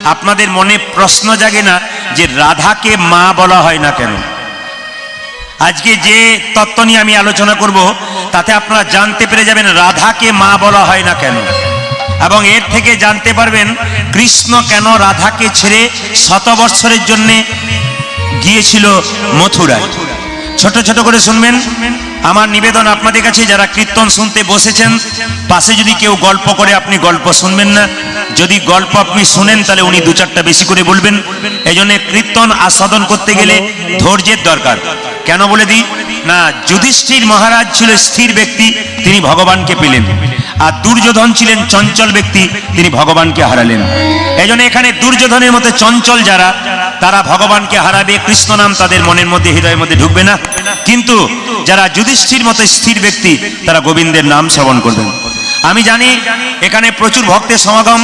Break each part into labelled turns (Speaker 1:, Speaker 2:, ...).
Speaker 1: আপনাদের মনে প্রশ্ন জাগে না যে রাধাকে মা বলা হয় না কেন? আজকে যে তত্ত্ব নিয়ে আমি আলোচনা করব তাতে আপনারা জানতে পেরে যাবেন রাধাকে মা বলা হয় না কেন, এবং এর থেকে জানতে পারবেন কৃষ্ণ কেন রাধাকে ছেড়ে শতবৎসরের জন্য গিয়েছিল মথুরায়। ছোট ছোট করে শুনবেন। আমার নিবেদন আপনাদের কাছে, যারা কীর্তন শুনতে বসেছেন, পাশে যদি কেউ গল্প করে আপনি গল্প শুনবেন না। যদি গল্প আপনি শুনেন তাহলে উনি দু চারটা বেশি করে বলবেন। এই জন্য কীর্তন আস্বাদন করতে গেলে ধৈর্যের দরকার। কেন বলে দিই না, যুধিষ্ঠির মহারাজ ছিল স্থির ব্যক্তি, তিনি ভগবানকে পেলেন, আর দুর্যোধন ছিলেন চঞ্চল ব্যক্তি, তিনি ভগবানকে হারালেন। এই জন্য এখানে দুর্যোধনের মতো চঞ্চল যারা, তারা ভগবানকে হারাবে, কৃষ্ণ নাম তাদের মনের মধ্যে হৃদয়ের মধ্যে ঢুকবে না। কিন্তু যারা যুধিষ্ঠির মতো স্থির ব্যক্তি, তারা গোবিন্দের নাম শ্রবণ করবেন। আমি জানি এখানে প্রচুর ভক্তের সমাগম,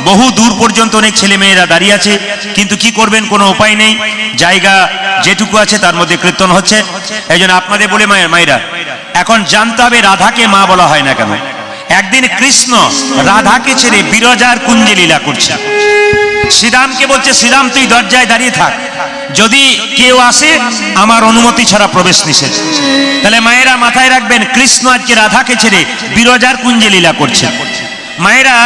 Speaker 1: বহু দূর পর্যন্ত অনেক ছেলে মেয়েরা দাঁড়িয়ে আছে, কিন্তু কি করবেন, কোনো উপায় নেই। জায়গা যেটুকু আছে তার মধ্যে কীর্তন হচ্ছে। এই জন্য আপনাদের বলে মায়েরা এখন জানতে হবে রাধাকে মা বলা হয় না কেন। একদিন কৃষ্ণ রাধাকে ছেড়ে বিরজার কুঞ্জে লীলা করছে। শ্রীরামকে বলছে, শ্রীরাম তুই দরজায় দাঁড়িয়ে থাক, যদি কেউ আসে আমার অনুমতি ছাড়া প্রবেশ নিষেধ। তাহলে মায়েরা মাথায় রাখবেন, কৃষ্ণ আজকে রাধাকে ছেড়ে বিরজার কুঞ্জে লীলা করছে। মায়েরা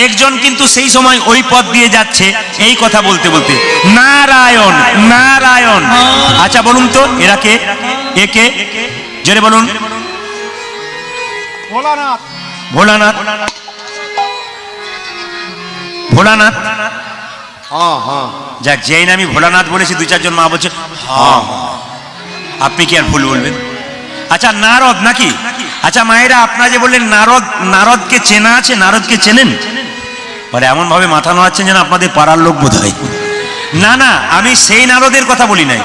Speaker 1: একজন কিন্তু সেই সময় ওই পথ দিয়ে যাচ্ছে এই কথা বলতে বলতে, নারায়ণ নারায়ণ। আচ্ছা বলুন তো এরা কে? একে জোরে বলুন। ভোলানাথ ভোলানাথ ভোলানাথ। যাক, যেই না আমি ভোলানাথ বলেছি দু চারজন মা বলছে হ্যাঁ, আপনি কি আর ভুল বলবেন? আচ্ছা নারদ নাকি? আচ্ছা মায়েরা, আপনারা যে বললেন নারদ, নারদকে চেনা আছে? নারদকে চেনেন? বলে এমন ভাবে মাথা নোয়াচ্ছেন যেন আপনাদের পাড়ার লোক বোধ হয়। না না, আমি সেই নারদের কথা বলি নাই।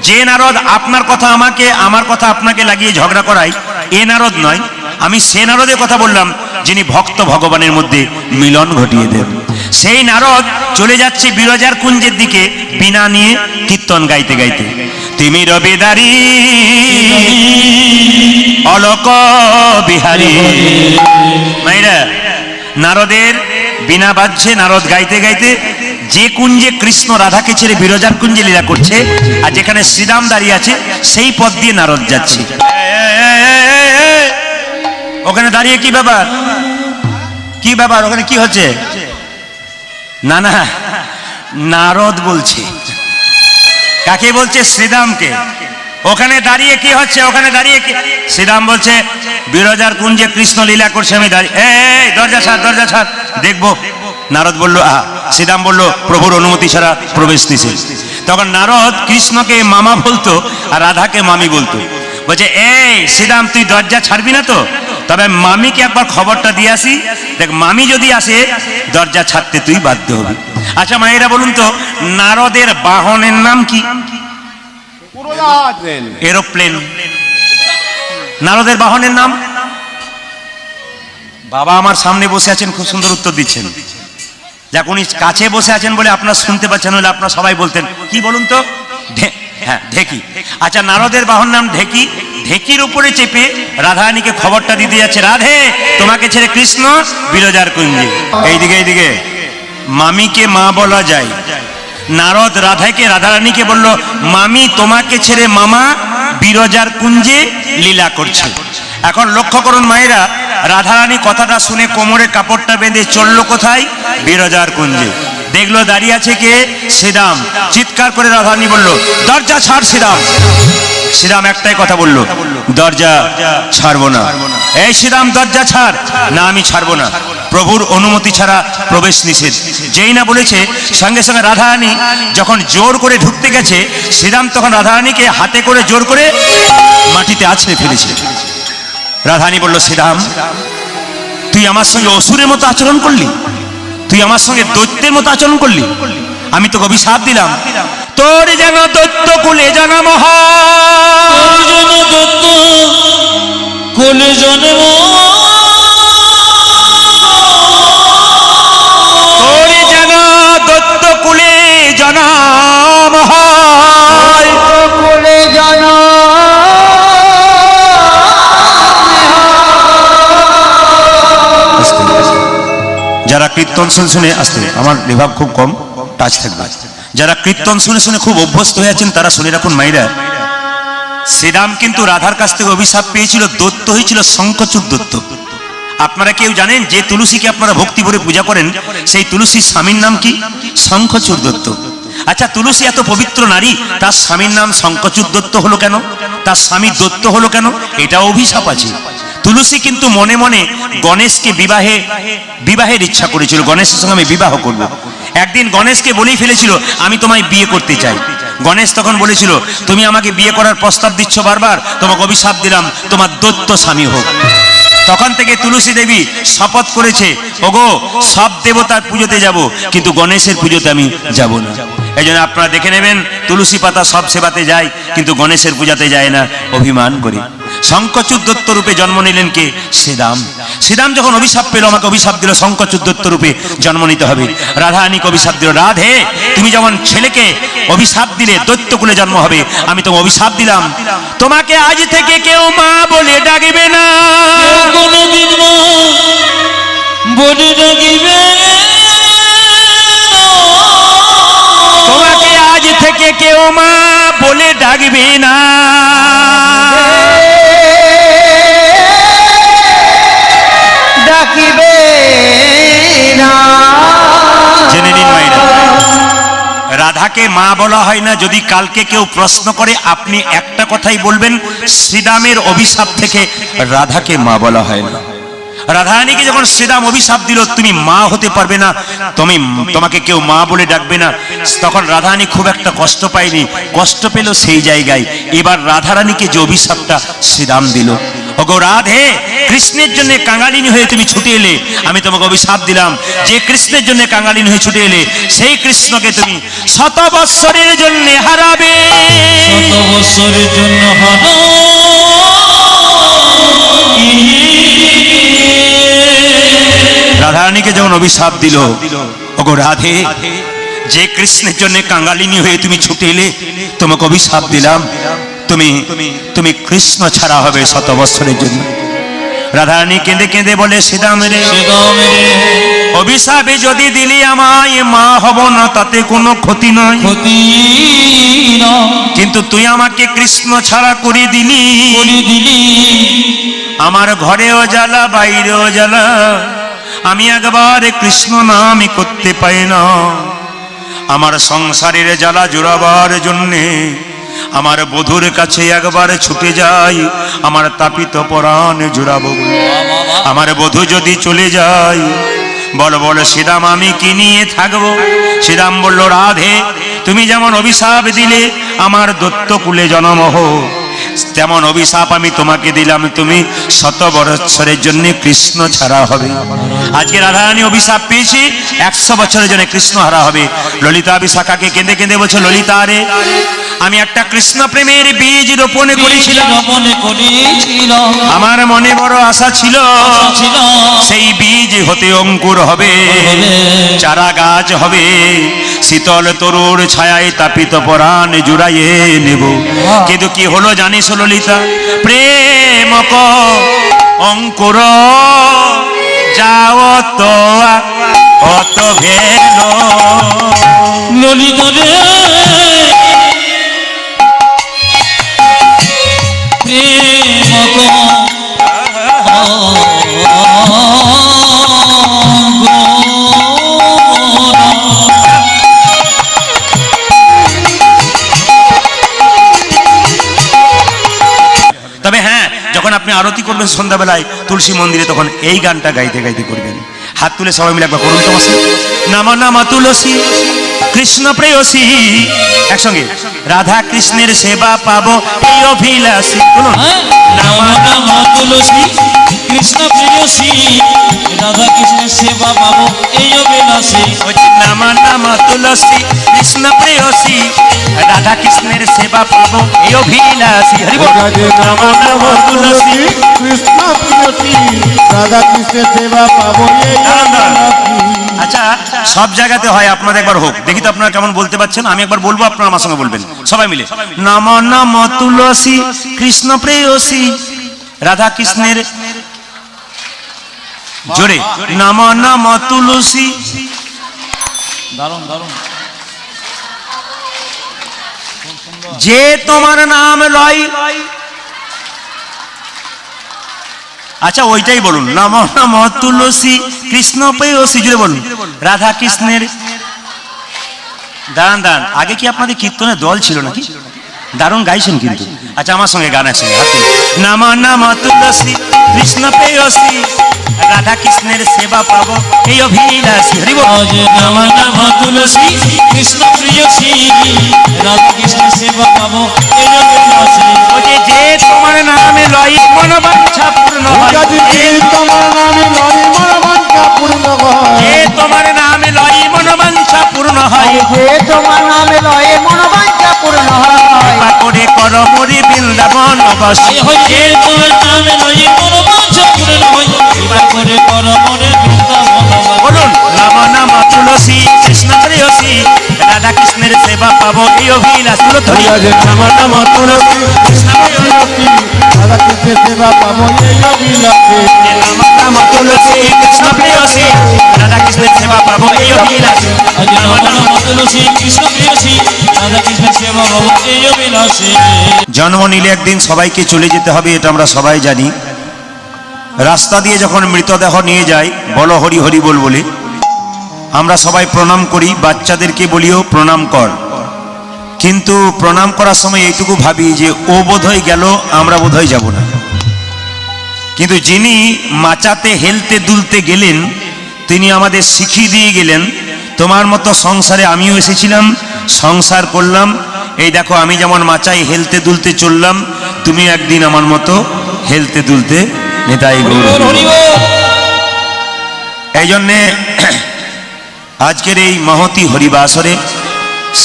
Speaker 1: যে নারদ আপনার কথা আমাকে, আমার কথা আপনাকে লাগিয়ে ঝগড়া করাই, এ নারদ নয়। আমি সে নারদের কথা বললাম যিনি ভক্ত ভগবানের মধ্যে মিলন ঘটিয়ে দেন। সেই নারদ চলে যাচ্ছে বিরজার কুঞ্জের দিকে বীণা নিয়ে কীর্তন গাইতে গাইতে। তুমি রবিদারি অলোক বিহারী। মাইরা, নারদের বীণা বাজছে, নারদ গাইতে গাইতে যে কুঞ্জে কৃষ্ণ রাধাকে ছেড়ে বিরজার কুঞ্জে লীলা করছে, আর যেখানে শ্রীরাম দাঁড়িয়ে আছে সেই পথ দিয়ে নারদ যাচ্ছে। ওখানে দাঁড়িয়ে কি ব্যাপার, কি ব্যাপার, ওখানে কি হচ্ছে? না না, নারদ বলছে। কাকে বলছে? শ্রীরামকে। ওখানে দাঁড়িয়ে কি হচ্ছে? ওখানে দাঁড়িয়ে কি? শ্রীরাম বলছে বিরজার কুঞ্জে কৃষ্ণ লীলা করছে, আমি দাঁড়িয়ে, এই দরজা ছাড়, দরজা ছাড়, দেখবো। নারদ বলল শ্রীরাম বলল প্রভুর অনুমতি ছাড়া প্রবেশ নিষেধ। তখন নারদ কৃষ্ণকে মামা বলতো আর রাধাকে মামি বলতো। বলছে এই শ্রীরাম, তুই দরজা ছাড়বি না তো? তবে মামিকে একবার খবরটা দিয়ে আসি, দেখ মামি যদি আসে দরজা ছাড়তে তুই বাধ্য হবি। আচ্ছা মায়েরা বলুন তো, নারদের বাহনের নাম কি? এরোপ্লেন। নারদের বাহনের নাম? বাবা আমার সামনে বসে আছেন, খুব সুন্দর উত্তর দিচ্ছেন। যাক, উনি কাছে বসে আছেন বলে আপনারা শুনতে পাচ্ছেন, হলে আপনারা সবাই বলতেন কি বলুন তো? হ্যাঁ, ঢেকি। আচ্ছা, নারদের বাহন নাম ঢেকি। ঢেকির উপরে চেপে রাধারানীকে খবরটা দিতে যাচ্ছে, রাধে তোমাকে ছেড়ে কৃষ্ণ বিরজার কুঞ্জে। এইদিকে এইদিকে মামিকে মা বলা যায়। নারদ রাধাকে, রাধারানীকে বলল মামি তোমাকে ছেড়ে মামা বিরজার কুঞ্জে লীলা করছে। এখন লক্ষ্য করুন মায়েরা, রাধারানী কথাটা শুনে কোমরে কাপড়টা বেঁধে চললো কোথায়? বিরজার কুঞ্জে। দেখলো দাঁড়িয়ে আছে কে? শ্রীরাম। চিৎকার করে রাধারানী বলল দরজা ছাড় শ্রীরাম। শ্রীরাম একটাই কথা বলল, দরজা ছাড়বো না। এই শ্রীরাম দরজা ছাড়। না, আমি ছাড়বো না, প্রভুর অনুমতি ছাড়া প্রবেশ নিষেধ। যেই না বলেছে সঙ্গে সঙ্গে রাধারানী যখন জোর করে ঢুকতে গেছে, শ্রীরাম তখন রাধারানীকে হাতে করে জোর করে মাটিতে আছড়ে ফেলেছে। রাধারানী বলল শ্রীরাম, তুই আমার সঙ্গে অসুরের মতো আচরণ করলি, তুই আমার সঙ্গে দৈত্যের মতো আচরণ করলি, আমি তোকে অভিশাপ দিলাম, তোর যেন দৈত্য কুলে জন্ম
Speaker 2: কুলে জন্ম,
Speaker 1: তোর যেন দৈত্য কুলে জন্ম হয়,
Speaker 2: কুলে জন্ম।
Speaker 1: যারা কীর্তন কীর্তন শুনে শুনে আসতে আমার রিভাব খুব কম, টাচ থাকবে। যারা কীর্তন শুনে শুনে খুব অভ্যস্ত হয়ে আছেন তারা শুনে রাখুন মাইরা, শ্রীরাম কিন্তু রাধার কাছ থেকে অভিশাপ পেয়েছিল, দত্ত হয়েছিল শঙ্খচূড় দত্ত। আপনারা কেউ জানেন যে তুলসীকে আপনারা ভক্তি ভরে পূজা করেন সেই তুলসীর স্বামীর নাম কি? শঙ্খচূড় দত্ত। আচ্ছা, তুলসী এত পবিত্র নারী, তার স্বামীর নাম শঙ্খচূড় দত্ত হলো কেন? তার স্বামী দত্ত হলো কেন? এটা অভিশাপ আছে। তুলসী কিন্তু মনে মনে গণেশকে বিবাহের ইচ্ছা করেছিল, গণেশের সঙ্গে আমি বিবাহ করব। একদিন গণেশকে বলেই ফেলেছিল আমি তোমায় বিয়ে করতে চাই। গণেশ তখন বলেছিল তুমি আমাকে বিয়ে করার প্রস্তাব দিচ্ছ বারবার, তোমাকে অভিশাপ দিলাম তোমার দত্ত স্বামী হোক। তখন থেকে তুলসী দেবী শপথ করেছে ওগো সব দেবতার পুজোতে যাব, কিন্তু গণেশের পুজোতে আমি যাব না। এই জন্য আপনারা দেখে নেবেন তুলসী পাতা সব সেবাতে যায় কিন্তু গণেশের পূজাতে যায় না, অভিমান করে। শঙ্খচূড় দত্ত রূপে জন্ম নিলেন কে? শ্রীরাম। শ্রীরাম যখন অভিশাপ পেল, আমাকে অভিশাপ দিল শঙ্খচূড় দত্ত রূপে জন্ম নিতে হবে। রাধারানীকে অভিশাপ দিল, রাধে তুমি যেমন ছেলেকে অভিশাপ দিলে দৈত্যকুলে জন্ম হবে, আমি তোমাকে অভিশাপ দিলাম তোমাকে আজ থেকে কেউ মা বলে ডাকবে না,
Speaker 2: কোনদিন মা বলে ডাকিবে
Speaker 1: তোমাকে আজ থেকে কেউ মা বলে ডাকবে না।
Speaker 2: ডাকিবে না।
Speaker 1: জেনে নিন মায়েরা, রাধাকে মা বলা হয় না। যদি কালকে কেউ প্রশ্ন করে আপনি একটা কথাই বলবেন, শ্রীরামের অভিশাপ থেকে রাধাকে মা বলা হয় না। রাধারানীকে যখন শ্রীরাম অভিশাপ দিল তুমি মা হতে পারবে না, তোমাকে কেউ মা বলে ডাকবে না, তখন রাধারানী খুব একটা কষ্ট পায়নি, কষ্ট পেল সেই জায়গায়। এবার রাধারানীকে যে অভিশাপটা শ্রীরাম দিল, ওগো রাধে কৃষ্ণের জন্য কাঙালিনী হয়ে তুমি ছুটে এলে, আমি তোমাকে অভিশাপ দিলাম যে কৃষ্ণের জন্য কাঙালিনী হয়ে ছুটে এলে সেই কৃষ্ণকে তুমি 100 বৎসরের জন্য হারাবে।
Speaker 2: 100 বৎসরের জন্য
Speaker 1: রাধারানীকে যখন অভিশাপ দিল, ওগো রাধে যে কৃষ্ণের জন্য কাঙালিনী হয়ে তুমি ছুটে এলে, তোমাকে অভিশাপ দিলাম তুমি কৃষ্ণ ছাড়া হবে 100 বৎসরের জন্য। রাধারানী কেঁদে কেঁদে বলে শ্রীরাম রে অভিশাপে যদি দিলি আমায় মা হব না তাতে কোনো ক্ষতি নয়, কিন্তু তুই আমাকে কৃষ্ণ ছাড়া করে দিলি। আমার ঘরেও জ্বালা বাইরেও জ্বালা, আমি একবার কৃষ্ণ নামই করতে পাই না। আমার সংসারের জ্বালা জোড়াবার জন্যে আমার বধুর কাছে একবার ছুটে যাই, আমার তাপিত পরাণ জোড়াবো। আমার বধূ যদি চলে যায় বল শ্রীরাম আমি কি নিয়ে থাকবো? শ্রীরাম বলল রাধে তুমি যেমন অভিশাপ দিলে আমার দত্তকুলে জন্ম হোক, তেমন অভিশাপ আমি তোমাকে দিলাম, তুমি 100 বৎসরের জন্য কৃষ্ণ ছাড়া হবে। আজকে রাধারানী অভিশাপ পেয়েছি 100 বছরের জন্য কৃষ্ণ হারা হবে। ললিতা বিশাখাকে কেঁদে কেঁদে বলছে ললিতা রে আমি একটা কৃষ্ণ প্রেমের বীজ রোপণ করেছিলাম, আমার মনে বড় আশা ছিল সেই বীজ হতে অঙ্কুর হবে, চারা গাছ হবে, শীতল তরুর ছায়ায় তাপিত পরাণ জুড়াইয়ে নেব। কিন্তু কি হলো জানিস ললিতা? প্রেম অঙ্কুর যাও তো অত ভেল
Speaker 2: ললিতা রে
Speaker 1: তবে হ্যাঁ, যখন আপনি আরতি করবেন সন্ধ্যাবেলায় তুলসী মন্দিরে তখন এই গানটা গাইতে গাইতে করবেন। হাত তুলে সবাই মিলে একবার করুন তো বসে, নামা নামা তুলসী কৃষ্ণ প্রেয়সী, একসঙ্গে রাধা কৃষ্ণের সেবা পাবো এই অভিলাষী।
Speaker 2: নামা নামা তুলসী কৃষ্ণ প্রেয়সী, রাধা কৃষ্ণের সেবা পাবো এই অভিলাষী।
Speaker 1: নামা নামা তুলসী কৃষ্ণ প্রেয়সী, রাধা কৃষ্ণের সেবা পাবো এই অভিলাষী। নামা নামা তুলসী
Speaker 3: কৃষ্ণ প্রেয়সী, রাধা কৃষ্ণের সেবা পাবো এই অভিলাষী।
Speaker 1: আচ্ছা সব জায়গাতে হয়, আপনাদের একবার হোক দেখি তো আপনারা কেমন বলতে পারছেন। আমি একবার বলবো আপনারা আমার সঙ্গে বলবেন সবাই মিলে, নম নম তুলসী কৃষ্ণ প্রেয়সী, রাধা কৃষ্ণের জোরে নম নম তুলসী।
Speaker 2: দারুণ দারুণ।
Speaker 1: যে তোমার নাম লয়, আচ্ছা ওইটাই বলুন, নম নম তুলসী কৃষ্ণ পেয়সী, জুড়ে বলুন রাধা কৃষ্ণের। দাঁড়ান দাঁড়ান, আগে কি আপনাদের কীর্তনের দল ছিল নাকি? দারুণ গাইছেন কিন্তু। আচ্ছা আমার সঙ্গে গান আছে, নম নম তুলসী কৃষ্ণ পেয়সী রাধা কৃষ্ণের সেবা পাবো এই অভিলাষী। হরি বল।
Speaker 2: আজ নম নম তুলসী কৃষ্ণ প্রিয়সী রাধা কৃষ্ণের সেবা পাবো এই অভিলাষী।
Speaker 1: ওরে যে তোমার নামে লয় মনোবাঞ্ছা পূর্ণ হয়,
Speaker 3: যে তোমার নামে লয় মনোবাঞ্ছা পূর্ণ হয়,
Speaker 1: যে তোমার নামে লয় মনোবাঞ্ছা পূর্ণ হয়,
Speaker 4: যে তোমার নামে লয়ে মনোবাঞ্ছা পূর্ণ হয়,
Speaker 1: কৃপা করে কর মরি বৃন্দাবন বাসী।
Speaker 2: এ হয় যে তোমার নামে লয়ে মনোবাঞ্ছা পূর্ণ হয়, কৃপা করে কর মনে বৃন্দাবনবাসী।
Speaker 1: বলুন নম নম তুলসী কৃষ্ণ প্রেয়সী রাধা কৃষ্ণের সেবা পাবো এই অভিলাষ। তুলো ধরি নম নম তুলসী কৃষ্ণ প্রেয়সী
Speaker 3: রাধা কৃষ্ণের সেবা পাবো এই অভিলাষে।
Speaker 1: নম নম তুলসী কৃষ্ণ প্রেয়সী রাধা কৃষ্ণের সেবা পাবো এই অভিলাষ।
Speaker 2: আজ নম নম তুলসী কৃষ্ণ প্রিয়সী রাধা কৃষ্ণের সেবা পাবো এই অভিলাষে।
Speaker 1: জন্ম নিলে একদিন সবাইকে চলে যেতে হবে, এটা আমরা সবাই জানি। রাস্তা দিয়ে যখন মৃতদেহ নিয়ে যায়, বলো হরি হরি বল বলে আমরা সবাই প্রণাম করি, বাচ্চাদেরকে বলিও প্রণাম কর। কিন্তু প্রণাম করার সময় এইটুকু ভাবি যে ও বোধহয় গেল, আমরা বোধহয় যাব না। কিন্তু যিনি মাচাতে হেলতে দুলতে গেলেন, তিনি আমাদের শিখিয়ে দিয়ে গেলেন, তোমার মতো সংসারে আমিও এসেছিলাম, সংসার করলাম, এই দেখো আমি যেমন মাচায় হেলতে দুলতে চললাম, তুমি একদিন আমার মতো হেলতে দুলতে নেতাই
Speaker 2: হরি বল, হরি বল।
Speaker 1: এই জন্যে আজকের এই মহতি হরিবাসরে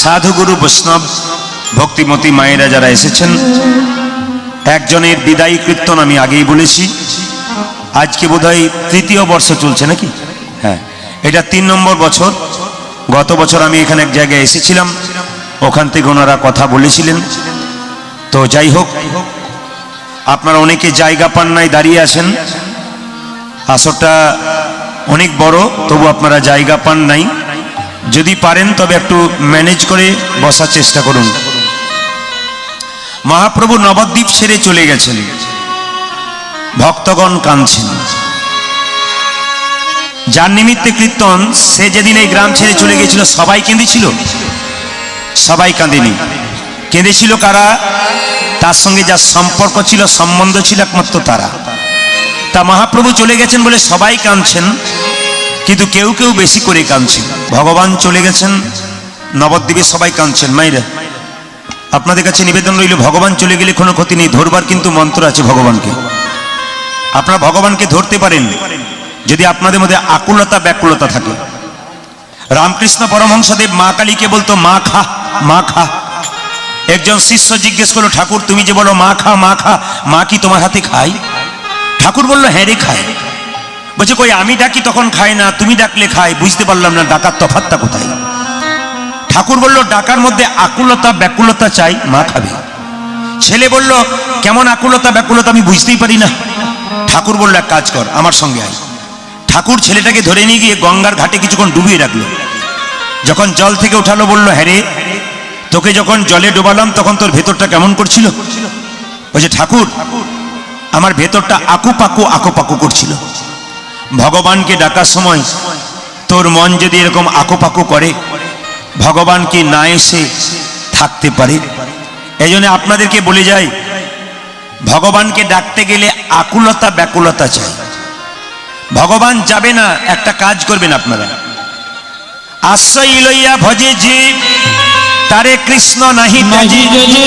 Speaker 1: সাধুগুরু বৈষ্ণব ভক্তিমতী মায়েরা যারা এসেছেন, একজনের বিদায়ী কীর্তন আমি আগেই বলেছি, আজকে বোধহয় তৃতীয় বর্ষ চলছে নাকি? হ্যাঁ, এটা 3 নম্বর বছর। গত বছর আমি এখানে এক জায়গায় এসেছিলাম, ওখান থেকে ওনারা কথা বলেছিলেন। তো যাই হোক, আপনারা অনেকে জায়গা পান নাই, দাঁড়িয়ে আছেন। আসরটা অনেক বড়, তবু আপনারা জায়গা পান নাই। যদি পারেন তবে একটু ম্যানেজ করে বসার চেষ্টা করুন। মহাপ্রভু নবদ্বীপ ছেড়ে চলে গেছেন, ভক্তগণ কাঁদছেন। যার নিমিত্তে কীর্তন, সে যেদিন এই গ্রাম ছেড়ে চলে গেছিল সবাই কেঁদেছিল? সবাই কাঁদেনি। কেঁদেছিল কারা? তার সঙ্গে যার সম্পর্ক ছিল, সম্বন্ধ ছিল, একমাত্র তারা। তা মহাপ্রভু চলে গেছেন বলে সবাই কাঁদছেন, কিন্তু কেউ কেউ বেশি করে কাঁদছেন। ভগবান চলে গেছেন, নবদ্বীপে সবাই কাঁদছেন। মাইরা, আপনাদের কাছে নিবেদন রইল, ভগবান চলে গেলে কোনো ক্ষতি নেই, ধরবার কিন্তু মন্ত্র আছে ভগবানকে। আপনারা ভগবানকে ধরতে পারেন যদি আপনাদের মধ্যে আকুলতা ব্যাকুলতা থাকে। রামকৃষ্ণ পরমহংসদেব মা কালীকে বলতো মা খা, মা খা। একজন শিষ্য জিজ্ঞেস করলো, ঠাকুর তুমি যে বলো মা খা, মা খা, মা কি তোমার হাতে খায়? ঠাকুর বললো হ্যাঁ রে খায়। বলছে কই আমি ডাকি তখন খায় না, তুমি ডাকলে খায়। বুঝতে পারলাম না ডাকার তফাৎটা কোথায়। ঠাকুর বলল ডাকার মধ্যে আকুলতা ব্যাকুলতা চাই, মা খাবে। ছেলে বলল কেমন আকুলতা ব্যাকুলতা আমি বুঝতেই পারি না। ঠাকুর বলল এক কাজ কর, আমার সঙ্গে আয়। ঠাকুর ছেলেটাকে ধরে নিয়ে গিয়ে গঙ্গার ঘাটে কিছুক্ষণ ডুবিয়ে রাখলো। যখন জল থেকে উঠালো বলল হ্যাঁ রে, তোকে যখন জলে ডোবালাম তখন তোর ভেতরটা কেমন করছিল? বলছে ঠাকুর আমার ভেতরটা আকুপাকু আকুপাকু করছিল। ভগবানকে ডাকার সময় তোর মন যদি এরকম আকুপাকু করে, ভগবান কি না এসে থাকতে পারে? এই জন্য আপনাদেরকে বলে যাই, ভগবানকে ডাকতে গেলে আকুলতা ব্যাকুলতা চাই। ভগবান যাবে না, একটা কাজ করবেন আপনারা, আশ্রয় লইয়া ভজে যে তারে কৃষ্ণ নাহি
Speaker 2: মাঝি গজে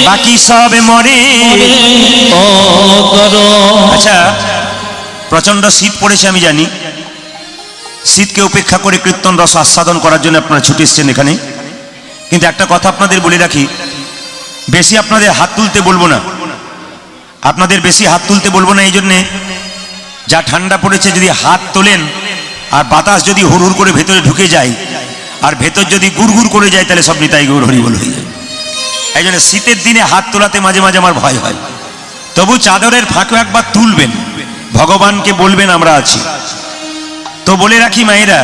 Speaker 1: বাকি সব মরে। আচ্ছা, প্রচন্ড শীত পড়েছে আমি জানি, শীতকে উপেক্ষা করে কীর্তন রস আস্বাদন করার জন্য আপনারা ছুটে এসছেন এখানে। কিন্তু একটা কথা আপনাদের বলে রাখি, বেশি আপনাদের হাত তুলতে বলবো না, আপনাদের বেশি হাত তুলতে বলবো না। এই জন্যে যা ঠান্ডা পড়েছে, যদি হাত তোলেন আর বাতাস যদি হুড় করে ভেতরে ঢুকে যায় আর ভেতর যদি গুড়গুড় করে যায়, তাহলে সব নিতাই গৌর হরি বল হয়ে যায়। এই জন্য শীতের দিনে হাত তোলাতে মাঝে মাঝে আমার ভয় হয়। তবু চাদরের ফাঁকে একবার তুলবেন, ভগবানকে বলবেন আমরা আছি। তো বলে রাখি মায়েরা,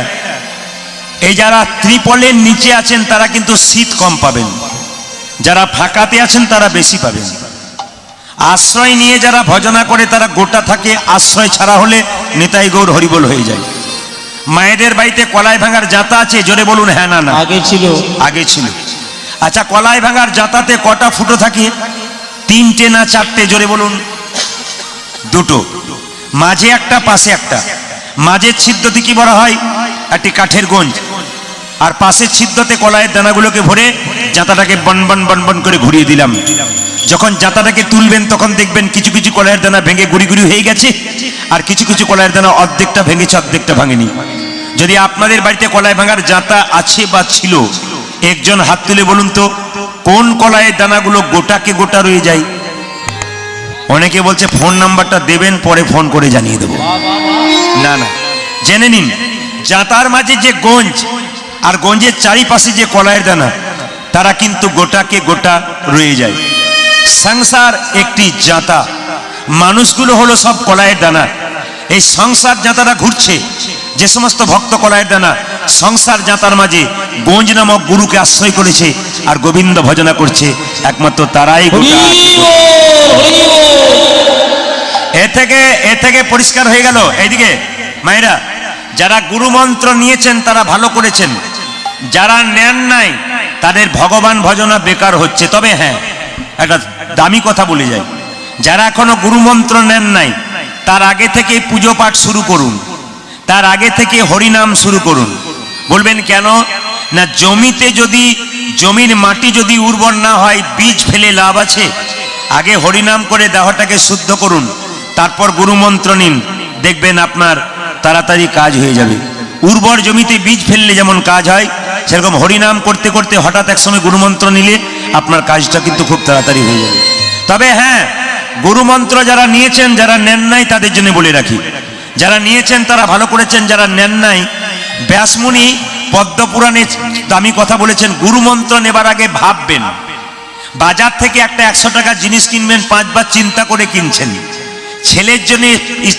Speaker 1: এই যারা ত্রিপলের নিচে আছেন তারা কিন্তু শীত কম পাবেন, যারা ফাঁকাতে আছেন তারা বেশি পাবেন। আশ্রয় নিয়ে যারা ভজনা করে তারা গোটা থাকে, আশ্রয় ছাড়া হলে নিতাই গৌর হরিবোল হয়ে যায়। মায়েদের বাড়িতে কলাই ভাঙার জাতা আছে? জোরে বলুন হ্যাঁ না না।
Speaker 2: আগে ছিল।
Speaker 1: আগে ছিল। আচ্ছা, কলাই ভাঙার জাতাতে কটা ফুটো থাকে? 3টে না 4টে? জোরে বলুন। 2টো, মাঝে একটা পাশে একটা। মাঝের ছিদ্রতে কি বলা হয়? একটি কাঠের গঞ্জ, আর পাশের ছিদ্রতে কলাইয়ের দানাগুলোকে ভরে জাতাটাকে বন বন বন বন করে ঘুরিয়ে দিলাম। যখন জাতাটাকে তুলবেন তখন দেখবেন কিছু কিছু কলাইয়ের দানা ভেঙে গুড়ি গুড়ি হয়ে গেছে, আর কিছু কিছু কলাইয়ের দানা অর্ধেকটা ভেঙেছে অর্ধেকটা ভাঙেনি। যদি আপনাদের বাড়িতে কলাই ভাঙার জাতা আছে বা ছিল, একজন হাত তুলে বলুন তো কোন কলাইয়ের দানাগুলো গোটাকে গোটা রয়ে যায়? অনেকে বলছে ফোন নাম্বারটা দেবেন, পরে ফোন করে জানিয়ে দেবো। না না, জেনে নিন, জাতার মাঝে যে গঞ্জ আর গঞ্জের চারিপাশে যে কলাইয়ের দানা, তারা কিন্তু গোটাকে গোটা রয়ে যায়। সংসার একটি জাতা, মানুষগুলো হলো সব কলাইয়ের দানা। এই সংসার জাতাটা ঘুরছে, যে সমস্ত ভক্ত কলাইয়ের দানা সংসার জাতার মাঝে গঞ্জ নামক গুরুকে আশ্রয় করেছে আর গোবিন্দ ভজনা করছে, একমাত্র তারাই গোটা। এ থেকে পরিষ্কার হয়ে গেল। এইদিকে মায়েরা, যারা গুরু মন্ত্র নিয়েছেন তারা ভালো করেছেন, যারা নেন নাই তাদের ভগবান ভজনা বেকার হচ্ছে। তবে হ্যাঁ, একটা দামি কথা বলে যায়, যারা এখনো গুরু মন্ত্র নেন নাই তার আগে থেকে পুজো পাঠ শুরু করুন, তার আগে থেকে হরিনাম শুরু করুন। বলবেন কেন? না, জমিতে যদি জমির মাটি যদি উর্বর না হয় বীজ ফেলে লাভ আছে? আগে হরিনাম করে দেহটাকে শুদ্ধ করুন, তারপর গুরু মন্ত্র নিন, দেখবেন আপনার তাড়াতাড়ি কাজ হয়ে যাবে। উর্বর জমিতে বীজ ফেললে যেমন কাজ হয়, সেরকম হরিনাম করতে করতে হঠাৎ একসময় গুরুমন্ত্র নিলে আপনার কাজটা কিন্তু খুব তাড়াতাড়ি হয়ে যাবে। তবে হ্যাঁ, গুরুমন্ত্র যারা নিয়েছেন, যারা নেন নাই তাদের জন্য বলে রাখি, যারা নিয়েছেন তারা ভালো করেছেন, যারা নেন নাই, ব্যাসমুনি পদ্মপুরাণে দামি কথা বলেছেন, গুরুমন্ত্র নেবার আগে ভাববেন। বাজার থেকে একটা 100 টাকার জিনিস কিনবেন, 5 বার চিন্তা করে কিনছেন। ছেলের জন্য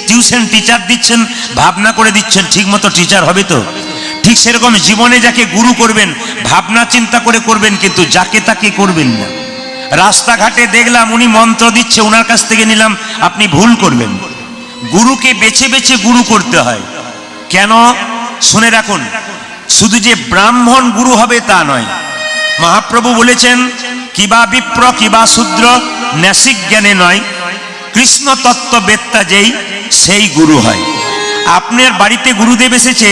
Speaker 1: টিউশন টিচার দিচ্ছেন, ভাবনা করে দিচ্ছেন ঠিক মতো টিচার হবে তো? ঠিক সেরকম জীবনে যাকে গুরু করবেন ভাবনা চিন্তা করে করবেন, কিন্তু যাকে তাকে করবেন না। রাস্তাঘাটে দেখলাম উনি মন্ত্র দিচ্ছে, ওনার কাছ থেকে নিলাম, আপনি ভুল করবেন। গুরুকে বেছে বেছে গুরু করতে হয়। কেন? শুনে রাখুন, শুধু যে ব্রাহ্মণ গুরু হবে তা নয়। মহাপ্রভু বলেছেন, কিবা বিপ্র কিবা শূদ্র ন্যাসিক জ্ঞানে নয়, কৃষ্ণ তত্ত্ববেত্তা যেই সেই গুরু হয়। আপনার বাড়িতে গুরুদেব এসেছে,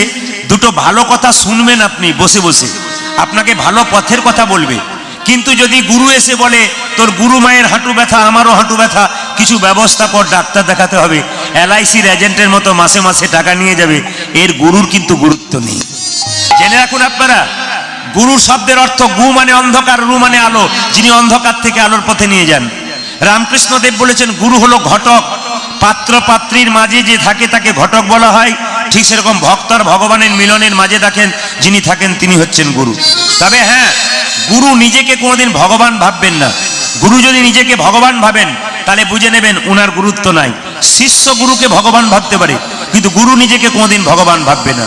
Speaker 1: দুটো ভালো কথা শুনবেন আপনি বসে বসে, আপনাকে ভালো পথের কথা বলবে। কিন্তু যদি গুরু এসে বলে তোর গুরু মায়ের হাঁটু ব্যথা, আমারও হাঁটু ব্যথা, কিছু ব্যবস্থা কর, ডাক্তার দেখাতে হবে, LICর এজেন্টের মতো মাসে মাসে টাকা নিয়ে যাবে, এর গুরুর কিন্তু গুরুত্ব নেই। জেনে রাখুন আপনারা, গুরু শব্দের অর্থ গু মানে অন্ধকার, রু মানে আলো, যিনি অন্ধকার থেকে আলোর পথে নিয়ে যান। রামকৃষ্ণ দেব বলেছেন, গুরু হলো ঘটক, পাত্র পাত্রীর মাঝে যে থাকে তাকে ঘটক বলা হয়। ঠিক সেরকম ভক্তর ভগবানের মিলনের মাঝে দেখেন যিনি থাকেন তিনি হচ্ছেন গুরু। তবে হ্যাঁ, গুরু নিজেকে কোনোদিন ভগবান ভাববেন না। গুরু যদি নিজেকে ভগবান ভাবেন তাহলে বুঝে নেবেন উনার গুরুত্ব নাই। শিষ্য গুরুকে ভগবান ভাবতে পারে, কিন্তু গুরু নিজেকে কোনোদিন ভগবান ভাববে না।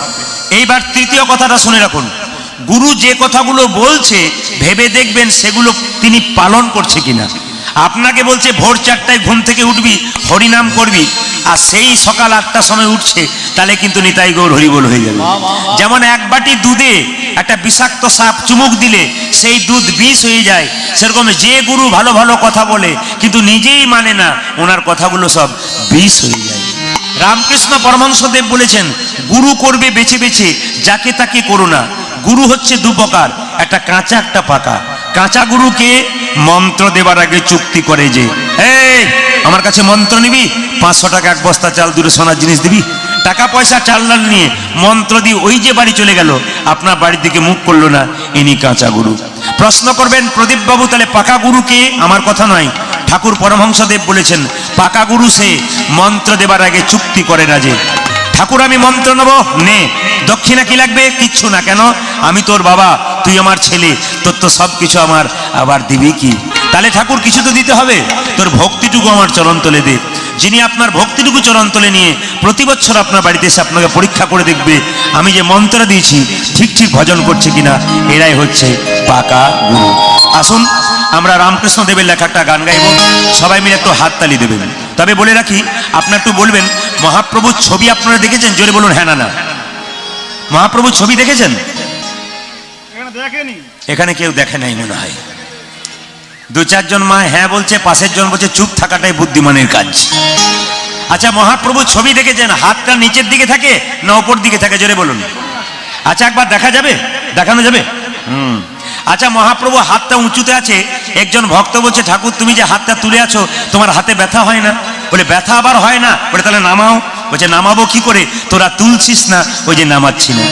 Speaker 1: এইবার তৃতীয় কথাটা শুনে রাখুন, গুরু যে কথাগুলো বলছে ভেবে দেখবেন সেগুলো তিনি পালন করছে কিনা। আপনাকে বলছে ভোর 4টায় ঘুম থেকে উঠবি, হরিনাম করবি, আর সেই সকাল 8টার সময় উঠছে, তাহলে কিন্তু নিতাই গৌর হরিবোল হয়ে যাবে। যেমন এক বাটি দুধে একটা বিষাক্ত সাপ চুমুক দিলে সেই দুধ বিষ হয়ে যায়, সেরকম যে গুরু ভালো ভালো কথা বলে কিন্তু নিজেই মানে না, ওনার কথাগুলো সব বিষ হয়ে যায়। রামকৃষ্ণ পরমহংসদেব বলেছেন, গুরু করবে বেছে বেছে, যাকে তাকে করো না। গুরু হচ্ছে দু প্রকার, একটা কাঁচা একটা পাকা। কাঁচা গুরুকে মন্ত্র দেবার আগে চুক্তি করে যে, এই আমার কাছে মন্ত্র নিবি, 500 টাকা 1 বস্তা চাল, 2 সোনার জিনিস দিবি, টাকা পয়সা চাল ডাল নিয়ে মন্ত্র দিয়ে ওই যে বাড়ি চলে গেল, আপনার বাড়ির দিকে মুখ করলো না, ইনি কাঁচা গুরু। প্রশ্ন করবেন, প্রদীপ বাবু তাহলে পাকা গুরু কে? আমার কথা নয়, ঠাকুর পরমহংসদেব বলেছেন, পাকা গুরু সে মন্ত্র দেবার আগে চুক্তি করে না যে, ঠাকুর আমি মন্ত্র নেব, নে, দক্ষিণা কি লাগবে? কিচ্ছু না। কেন? আমি তোর বাবা, তুই আমার ছেলে, তোর তো সব কিছু আমার, আবার দিবি কি? তাহলে ঠাকুর কিছু তো দিতে হবে, তোর ভক্তিটুকু আমার চরণ তলে দে। যিনি আপনার ভক্তিটুকু চরণতলে নিয়ে প্রতি বছর আপনার বাড়িতে এসে আপনাকে পরীক্ষা করে দেখবে আমি যে মন্ত্র দিয়েছি ঠিক ঠিক ভজন করছে কিনা, এরাই হচ্ছে পাকা গুরু। আসুন আমরা রামকৃষ্ণ দেবের লেখা একটা গান গাইব, সবাই মিলে একটু হাততালি দেবেন। তবে বলে রাখি, আপনার একটু বলবেন মহাপ্রভুর ছবি আপনারা দেখেছেন? জোরে বলুন হ্যাঁ না না। মহাপ্রভুর ছবি দেখেছেন? এখানে কেউ দেখে নাই মনে হয়। দু চারজন মা হ্যাঁ বলছে, পাশের জন বলছে চুপ থাকাটাই বুদ্ধিমানের কাজ। আচ্ছা, মহাপ্রভুর ছবি দেখেছেন? হাতটা নিচের দিকে থাকে না উপর দিকে থাকে? জোরে বলুন। আচ্ছা, একবার দেখা যাবে? দেখানো যাবে? আচ্ছা, মহাপ্রভু হাতটা উঁচুতে আছে। একজন ভক্ত বলছে, ঠাকুর তুমি যে হাতটা তুলে আছো তোমার হাতে ব্যথা হয় না? বলে ব্যথা আবার হয় না? বলে তাহলে নামাও। বলছে নামাবো কি করে, তোরা তুলছিস না। ওই যে নামাচ্ছি না।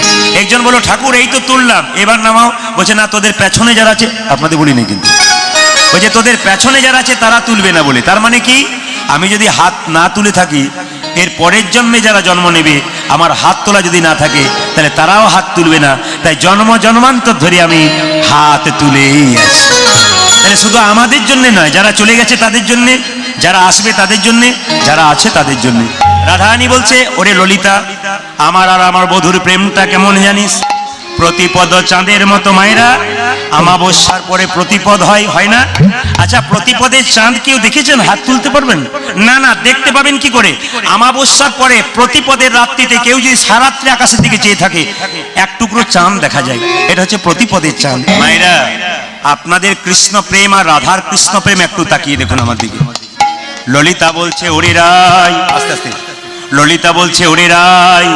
Speaker 1: একজন বলো, ঠাকুর এই তো তুললাম এবার নামাও। বলছে না, তোদের পেছনে যারা আছে, আপনাদের বলি না কিন্তু, ওই যে তোদের পেছনে যারা আছে তারা তুলবে না বলে। তার মানে কি, আমি যদি হাত না তুলে থাকি, এর পরের জন্মে যারা জন্ম নেবে আমার হাত তোলা যদি না থাকে তাহলে তারাও হাত তুলবে না। তাই জন্ম জন্মান্তর ধরে আমি হাত তুলেই আছি। তাহলে শুধু আমাদের জন্য নয়, যারা চলে গেছে তাদের জন্য, যারা আসবে তাদের জন্য, যারা আছে তাদের জন্য। রাধারানী বলছে, ওরে ললিতা, আমার আর আমার বধুর প্রেমটা কেমন জানিস? প্রতিপদ চাঁদের মতো মায়েরা, আমাবস্যার পরে প্রতিপদ হয় না? আচ্ছা, প্রতিপদের চাঁদ কেউ দেখেছেন? হাত তুলতে পারবেন? না না, দেখতে পাবেন কি করে? আমাবস্যার পরে প্রতিপদের রাত্রিতে কেউ যদি সারাত্রি আকাশের দিকে চেয়ে থাকে এক টুকরো চাঁদ দেখা যায়, এটা হচ্ছে প্রতিপদের চাঁদ। মায়েরা, আপনাদের কৃষ্ণ প্রেম আর রাধার কৃষ্ণ প্রেম একটু তাকিয়ে দেখুন আমার দিকে। ললিতা বলছে, ওরে রাই, আস্তে আস্তে, ললিতা বলছে, ওরে রাই,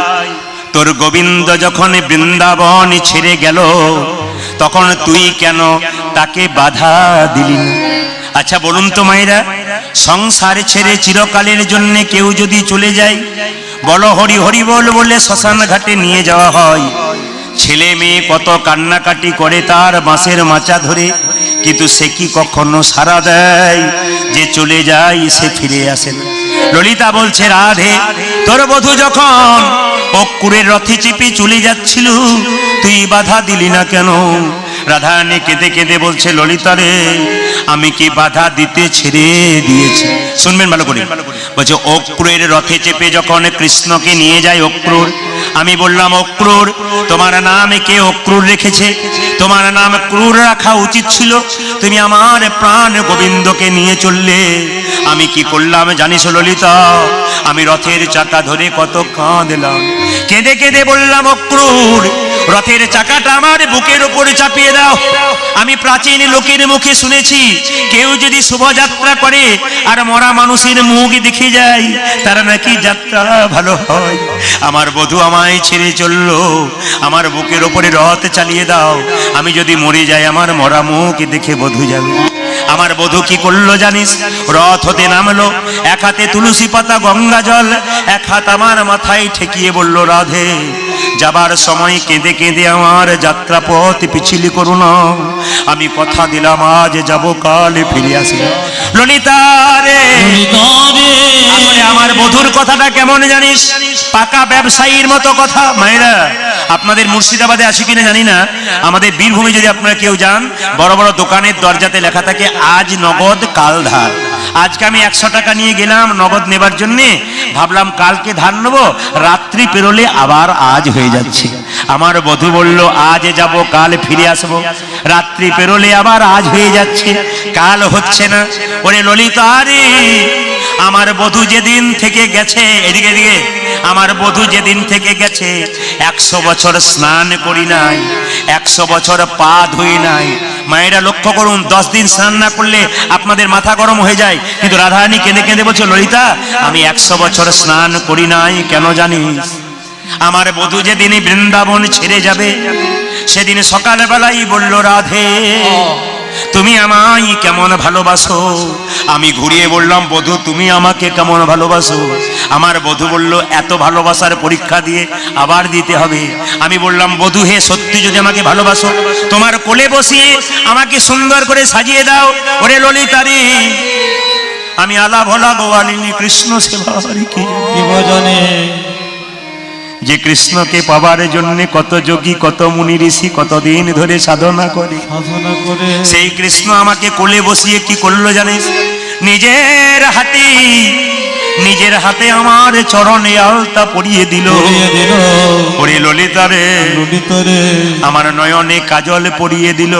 Speaker 1: তোর গোবিন্দ যখন বৃন্দাবন ছেড়ে গেল তখন তুই কেন তাকে বাধা দিলি না? আচ্ছা বলুন তো মায়েরা, সংসার ছেড়ে চিরকালের জন্য কেউ যদি চলে যায়, বলো হরি হরি বল বলে শ্মশান ঘাটে নিয়ে যাওয়া হয়। ছেলে মেয়ে কত কান্নাকাটি করে তার বাঁশের মাচা ধরে, কিন্তু সে কি কখনো সাড়া দেয় যে চলে যায় সে ফিরে আসে না? ললিতা বলছে, রাধে, তোর বধূ যখন অক্রুরের রথে চেপে চলে যাচ্ছিল তুই বাধা দিলি না কেন? রাধারানী কেঁদে কেঁদে বলছে, ললিতা রে, আমি কি বাধা দিতে ছেড়ে দিয়েছি? শুনবেন ভালো করে। বলছে, অক্রুরের রথে চেপে যখন কৃষ্ণকে নিয়ে যায় অক্রুর, আমি বললাম, অক্রুর, তোমার নাম কে অক্রুর রেখেছে? তোমার নাম ক্রুর রাখা উচিত ছিল। তুমি আমার প্রাণ গোবিন্দকে নিয়ে চললে। আমি কি করলাম জানিস ললিতা? আমি রথের চাকা ধরে কত কাঁদলাম। কেঁদে কেঁদে বললাম, অক্রুর, রথের চাকাটা আমার বুকের উপরে চাপিয়ে দাও। আমি প্রাচীন লোকের মুখে শুনেছি, কেউ যদি শোভাযাত্রা করে আর মরা মানুষের মুখ দেখে যায় তারা নাকি যাত্রা ভালো হয়। আমার বধূ আমায় ছেড়ে চললো, আমার বুকের ওপরে রথ চালিয়ে দাও। আমি যদি মরে যাই আমার মরা মুখ দেখে বধূ যাবে। আমার বধূ কি করলো জানিস? রথ হতে নামলো, এক হাতে তুলসী পাতা গঙ্গা জল, এক হাত আমার মাথায় ঠেকিয়ে বলল, রাধে, যাবার সময় কেঁদে কেঁদে আমার যাত্রা পথ পিছিলি করো না। আমি কথা দিলাম আজ যাব, কাল ফিরে আসি। ললিতা রে, আসলে আমার বধূর কথাটা কেমন জানিস? পাকা ব্যবসায়ীর মতো কথা। মায়েরা, আপনাদের মুর্শিদাবাদে আসি কিনা জানি না, আমাদের বীরভূমে যদি আপনারা কেউ যান, বড় বড় দোকানের দরজাতে লেখা থাকে আজ নগদ কাল ধার। আজকে আমি 100 টাকা নিয়ে গেলাম নগদ নেবার জন্য, ভাবলাম কালকে ধার নেবো, রাত্রি পেরোলে আবার আজ হয়ে যাচ্ছে। আমার বধূ বলল, আজ যাব কাল ফিরে আসবো, রাত্রি পেরোলে আবার আজ হয়ে যাচ্ছে, কাল হচ্ছে না। ওরে ললিতা রে, আমার বধূ যেদিন থেকে গেছে, এদিকে এদিকে, আমার বধূ যেদিন থেকে গেছে 100 বছর স্নান করি নাই, 100 বছর পা ধুই নাই। মায়েরা লক্ষ্য করুন, 10 দিন স্নান না করলে আপনাদের মাথা গরম হয়ে যায়, কিন্তু রাধারানী কেঁদে কেঁদে বলছে, ললিতা, আমি 100 বছর স্নান করি নাই। কেন জানিস? আমার বধূ যেদিন বৃন্দাবন ছেড়ে যাবে সেদিন সকালবেলাই বলল, রাধে, তুমি আমায় কেমন ভালোবাসো? আমি ঘুরিয়ে বললাম, বধূ, তুমি আমাকে কেমন ভালোবাসো? আমার বধূ বলল, এত ভালোবাসার পরীক্ষা দিয়ে আবার দিতে হবে। আমি বললাম, বধূ হে, সত্যি যদি আমাকে ভালোবাসো, তোমার কোলে বসিয়ে আমাকে সুন্দর করে সাজিয়ে দাও। ওরে ললিতা রে, আমি আলা ভোলা গোয়ালিনী কৃষ্ণ সেবারি কি
Speaker 2: বিভজনে,
Speaker 1: যে কৃষ্ণকে পাবার জন্য কত যোগী, কত মুনি ঋষি কতদিন ধরে সাধনা করে, সেই কৃষ্ণ আমাকে কোলে বসিয়ে কি করলো জানিস? নিজের হাতে নিজের হাতে আমার চরণে আলতা পরিয়ে দিল।
Speaker 2: পরিয়ে দিল
Speaker 1: ওরে ললিতা রে,
Speaker 2: ললিতা রে,
Speaker 1: আমার নয়নে কাজল পরিয়ে দিল।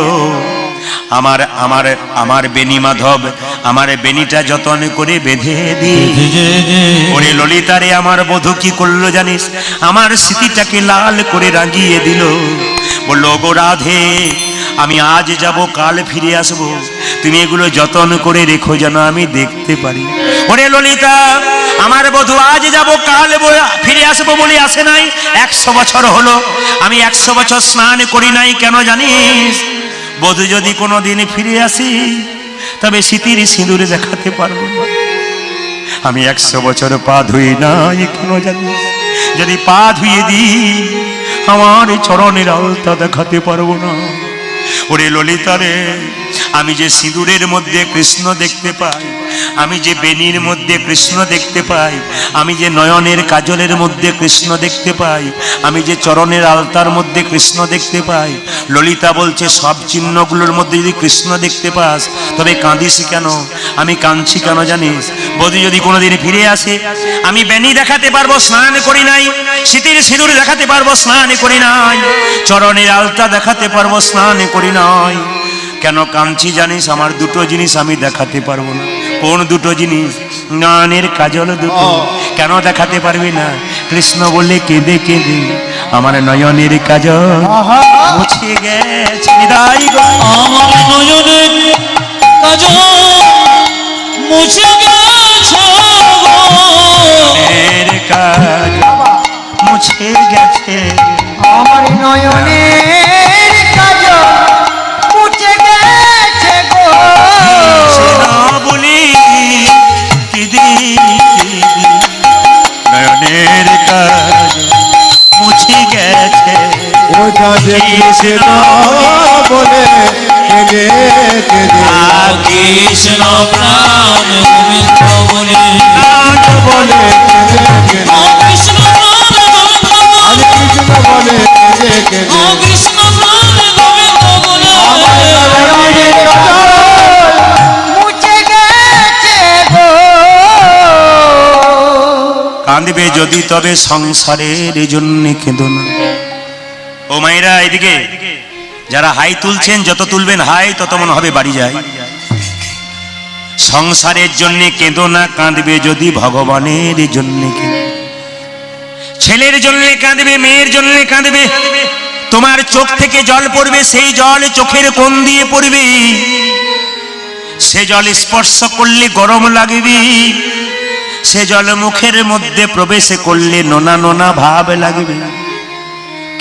Speaker 1: আমার আমার আমার বেনি মাধব আমার বেনিটা যতন করে বেঁধে দি।
Speaker 2: যে যে
Speaker 1: ওরে ললিতা রে, আমার বধূ কি করলো জানিস? আমার স্মৃতিটাকে লাল করে রাঙিয়ে দিল। বললো, গো রাধে, আমি আজ যাব, কাল ফিরে আসব, তুমি এগুলো যতন করে রেখো যেন আমি দেখতে পারি। ওরে ললিতা, আমার বধূ আজ যাব, কাল ফিরে আসবো বলে আসে নাই। 100 বছর হলো, আমি 100 বছর স্নান করি নাই। কেন জানিস? বধূ যদি কোনোদিন ফিরে আসি তবে স্মৃতির সিঁদুরে দেখাতে পারবো না। আমি 100 বছর পা ধুই নাই, কেন জানিস? যদি পা ধুয়ে দিই আমার চরণের আলতা দেখাতে পারবো না। ওরে ললিতা রে, আমি যে সিঁদুরের মধ্যে কৃষ্ণ দেখতে পাই, আমি যে বেনির মধ্যে কৃষ্ণ দেখতে পাই, আমি যে নয়নের কাজলের মধ্যে কৃষ্ণ দেখতে পাই, আমি যে চরণের আলতার মধ্যে কৃষ্ণ দেখতে পাই, ললিতা বলছে সব চিহ্নগুলোর মধ্যে যদি কৃষ্ণ দেখতে পাস তবে কাঁদিস কেন? আমি কাঁদছি কেন জানিস? বধূ যদি কোনোদিন ফিরে আসে, আমি বেনি দেখাতে পারবো, স্নান করি নাই। স্মৃতির সিঁদুর দেখাতে পারবো, স্নান করি নাই। চরণের আলতা দেখাতে পারবো, স্নান করি নাই। কেন কাঁদছি জানিস? আমার দুটো জিনিস আমি দেখাতে পারবো না। কোন দুটো জিনিস? নয়নের কাজল দুটো। কেন দেখাতে পারবি না? কৃষ্ণ বলে কেঁদে কেঁদে আমার নয়নের কাজল মুছে গেছে। বিদায় গো।
Speaker 2: আমার নয়নের কাজল মুছে গেছে গো।
Speaker 1: নয়নের কাজল মুছে গেছে।
Speaker 4: আমার নয়নের কাজল মুছে গেছে গো।
Speaker 1: কৃষ্ণ বলি কেঁদে কেঁদে নয়নের কাজল মুছে গেছে।
Speaker 3: ওটা দেখেছে না বলে কেঁদে কেঁদে
Speaker 2: কৃষ্ণ প্রাণ গোবিন্দ বলে,
Speaker 3: বলে কেঁদে কেঁদে
Speaker 2: কৃষ্ণ প্রাণ গোবিন্দ
Speaker 3: আজ
Speaker 2: বলে,
Speaker 3: কৃষ্ণ বলে কেঁদে কেঁদে
Speaker 2: কৃষ্ণ প্রাণ গোবিন্দ বলে।
Speaker 4: নয়নের কাজল মুছে গেছে গো।
Speaker 1: কাঁদবে যদি তবে সংসারের জন্য কেঁদো না। ও মায়েরা এদিকে যারা হাই তুলছেন, যত তুলবেন হাই তত মনে হবে বাড়ি যায়। সংসারের জন্য কেঁদো না, কাঁদবে যদি ভগবানের জন্য কেঁদো। ছেলের জন্য কাঁদবে, মেয়ের জন্য কাঁদবে। তোমার চোখ থেকে জল পড়বে, সেই জল চোখের কোণ দিয়ে পড়বে। সে জল স্পর্শ করলে গরম লাগবে, সে জল মুখের মধ্যে প্রবেশ করলে নোনা নোনা ভাব লাগবে।